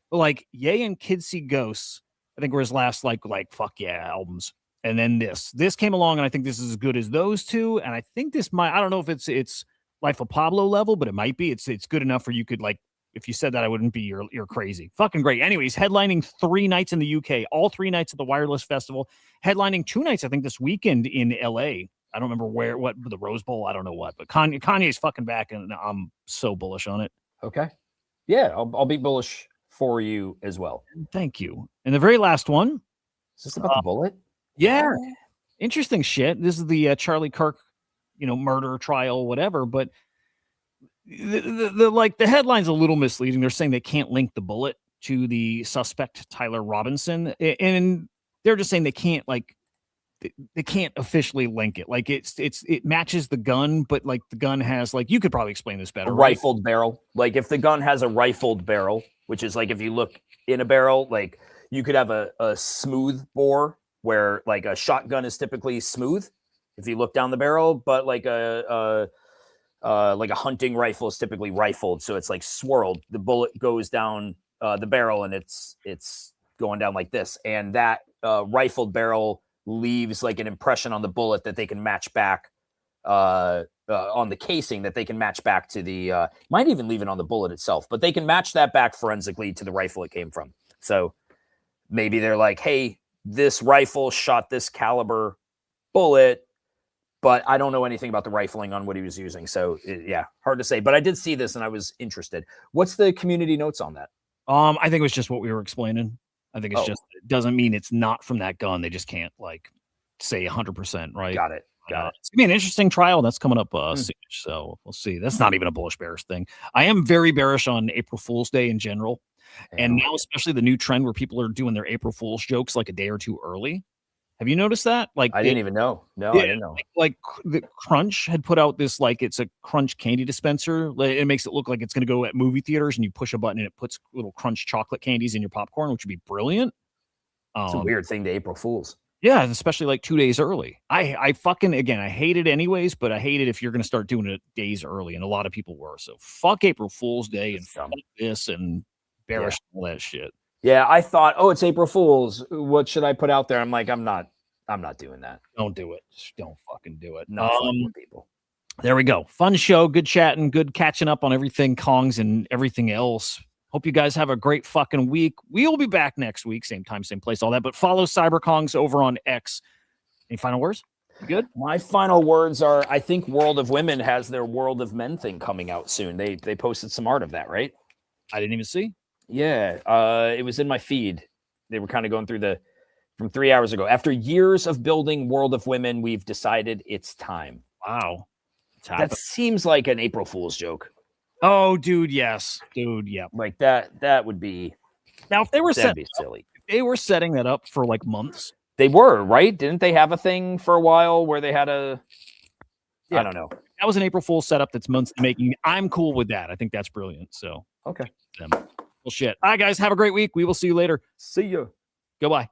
[SPEAKER 1] But like Ye and Kids See Ghosts, I think were his last like fuck yeah albums. And then this came along, and I think this is as good as those two. And I think this might, I don't know if it's Life of Pablo level, but it might be. It's good enough where you could like if you said that, I wouldn't be. You're crazy. Fucking great. Anyways, headlining 3 nights in the UK, all 3 nights at the Wireless Festival, headlining 2 nights, I think, this weekend in LA. I don't remember what, the Rose Bowl. I don't know what, but Kanye's fucking back, and I'm so bullish on it.
[SPEAKER 2] Okay. Yeah, I'll be bullish for you as well.
[SPEAKER 1] Thank you. And the very last one.
[SPEAKER 2] Is this about the bullet?
[SPEAKER 1] Yeah. Interesting shit. This is the Charlie Kirk, murder trial, whatever. But the headline's a little misleading. They're saying they can't link the bullet to the suspect, Tyler Robinson. And they're just saying they can't they can't officially link it. Like it matches the gun, but like the gun has you could probably explain this better.
[SPEAKER 2] A rifled barrel. Like if the gun has a rifled barrel, which is like if you look in a barrel, like you could have a smooth bore where like a shotgun is typically smooth if you look down the barrel, but like a hunting rifle is typically rifled, so it's like swirled. The bullet goes down the barrel and it's going down like this, and that rifled barrel leaves like an impression on the bullet that they can match back on the casing, that they can match back to the might even leave it on the bullet itself, but they can match that back forensically to the rifle it came from. So maybe they're like, hey, this rifle shot this caliber bullet, but I don't know anything about the rifling on what he was using. So yeah, hard to say, but I did see this and I was interested. What's the community notes on that?
[SPEAKER 1] I think it was just what we were explaining. I think it's just, it doesn't mean it's not from that gun. They just can't say 100%, right?
[SPEAKER 2] Got it.
[SPEAKER 1] It's gonna be an interesting trial that's coming up soon. So we'll see. That's not even a bullish bearish thing. I am very bearish on April Fool's Day in general. And now, especially the new trend where people are doing their April Fool's jokes like a day or two early. Have you noticed that? I
[SPEAKER 2] didn't even know. No, I didn't know.
[SPEAKER 1] Like the Crunch had put out this, it's a Crunch candy dispenser. It makes it look like it's going to go at movie theaters, and you push a button and it puts little Crunch chocolate candies in your popcorn, which would be brilliant.
[SPEAKER 2] It's a weird thing to April Fools.
[SPEAKER 1] Yeah, especially 2 days early. I fucking, again, I hate it anyways, but I hate it if you're going to start doing it days early, and a lot of people were. So fuck April Fool's Day and fuck this and bearish all that shit.
[SPEAKER 2] Yeah, I thought, it's April Fool's. What should I put out there? I'm like, I'm not doing that.
[SPEAKER 1] Don't do it. Just don't fucking do it.
[SPEAKER 2] No, people.
[SPEAKER 1] There we go. Fun show. Good chatting. Good catching up on everything Kongs and everything else. Hope you guys have a great fucking week. We'll be back next week. Same time, same place, all that. But follow CyberKongs over on X. Any final words? You good?
[SPEAKER 2] My final words are, I think World of Women has their World of Men thing coming out soon. They posted some art of that, right?
[SPEAKER 1] I didn't even see.
[SPEAKER 2] Yeah, it was in my feed. They were kind of going through from 3 hours ago. After years of building World of Women, we've decided it's time.
[SPEAKER 1] Wow.
[SPEAKER 2] That seems like an April Fool's joke.
[SPEAKER 1] Oh, dude, yes. Dude, yeah.
[SPEAKER 2] Like that would be.
[SPEAKER 1] Now, if they were
[SPEAKER 2] silly.
[SPEAKER 1] If they were setting that up for months.
[SPEAKER 2] They were, right? Didn't they have a thing for a while where they had a I don't know.
[SPEAKER 1] That was an April Fool's setup that's months in the making. I'm cool with that. I think that's brilliant. So
[SPEAKER 2] okay.
[SPEAKER 1] Well, shit. All right, guys, have a great week. We will see you later.
[SPEAKER 2] See you.
[SPEAKER 1] Goodbye.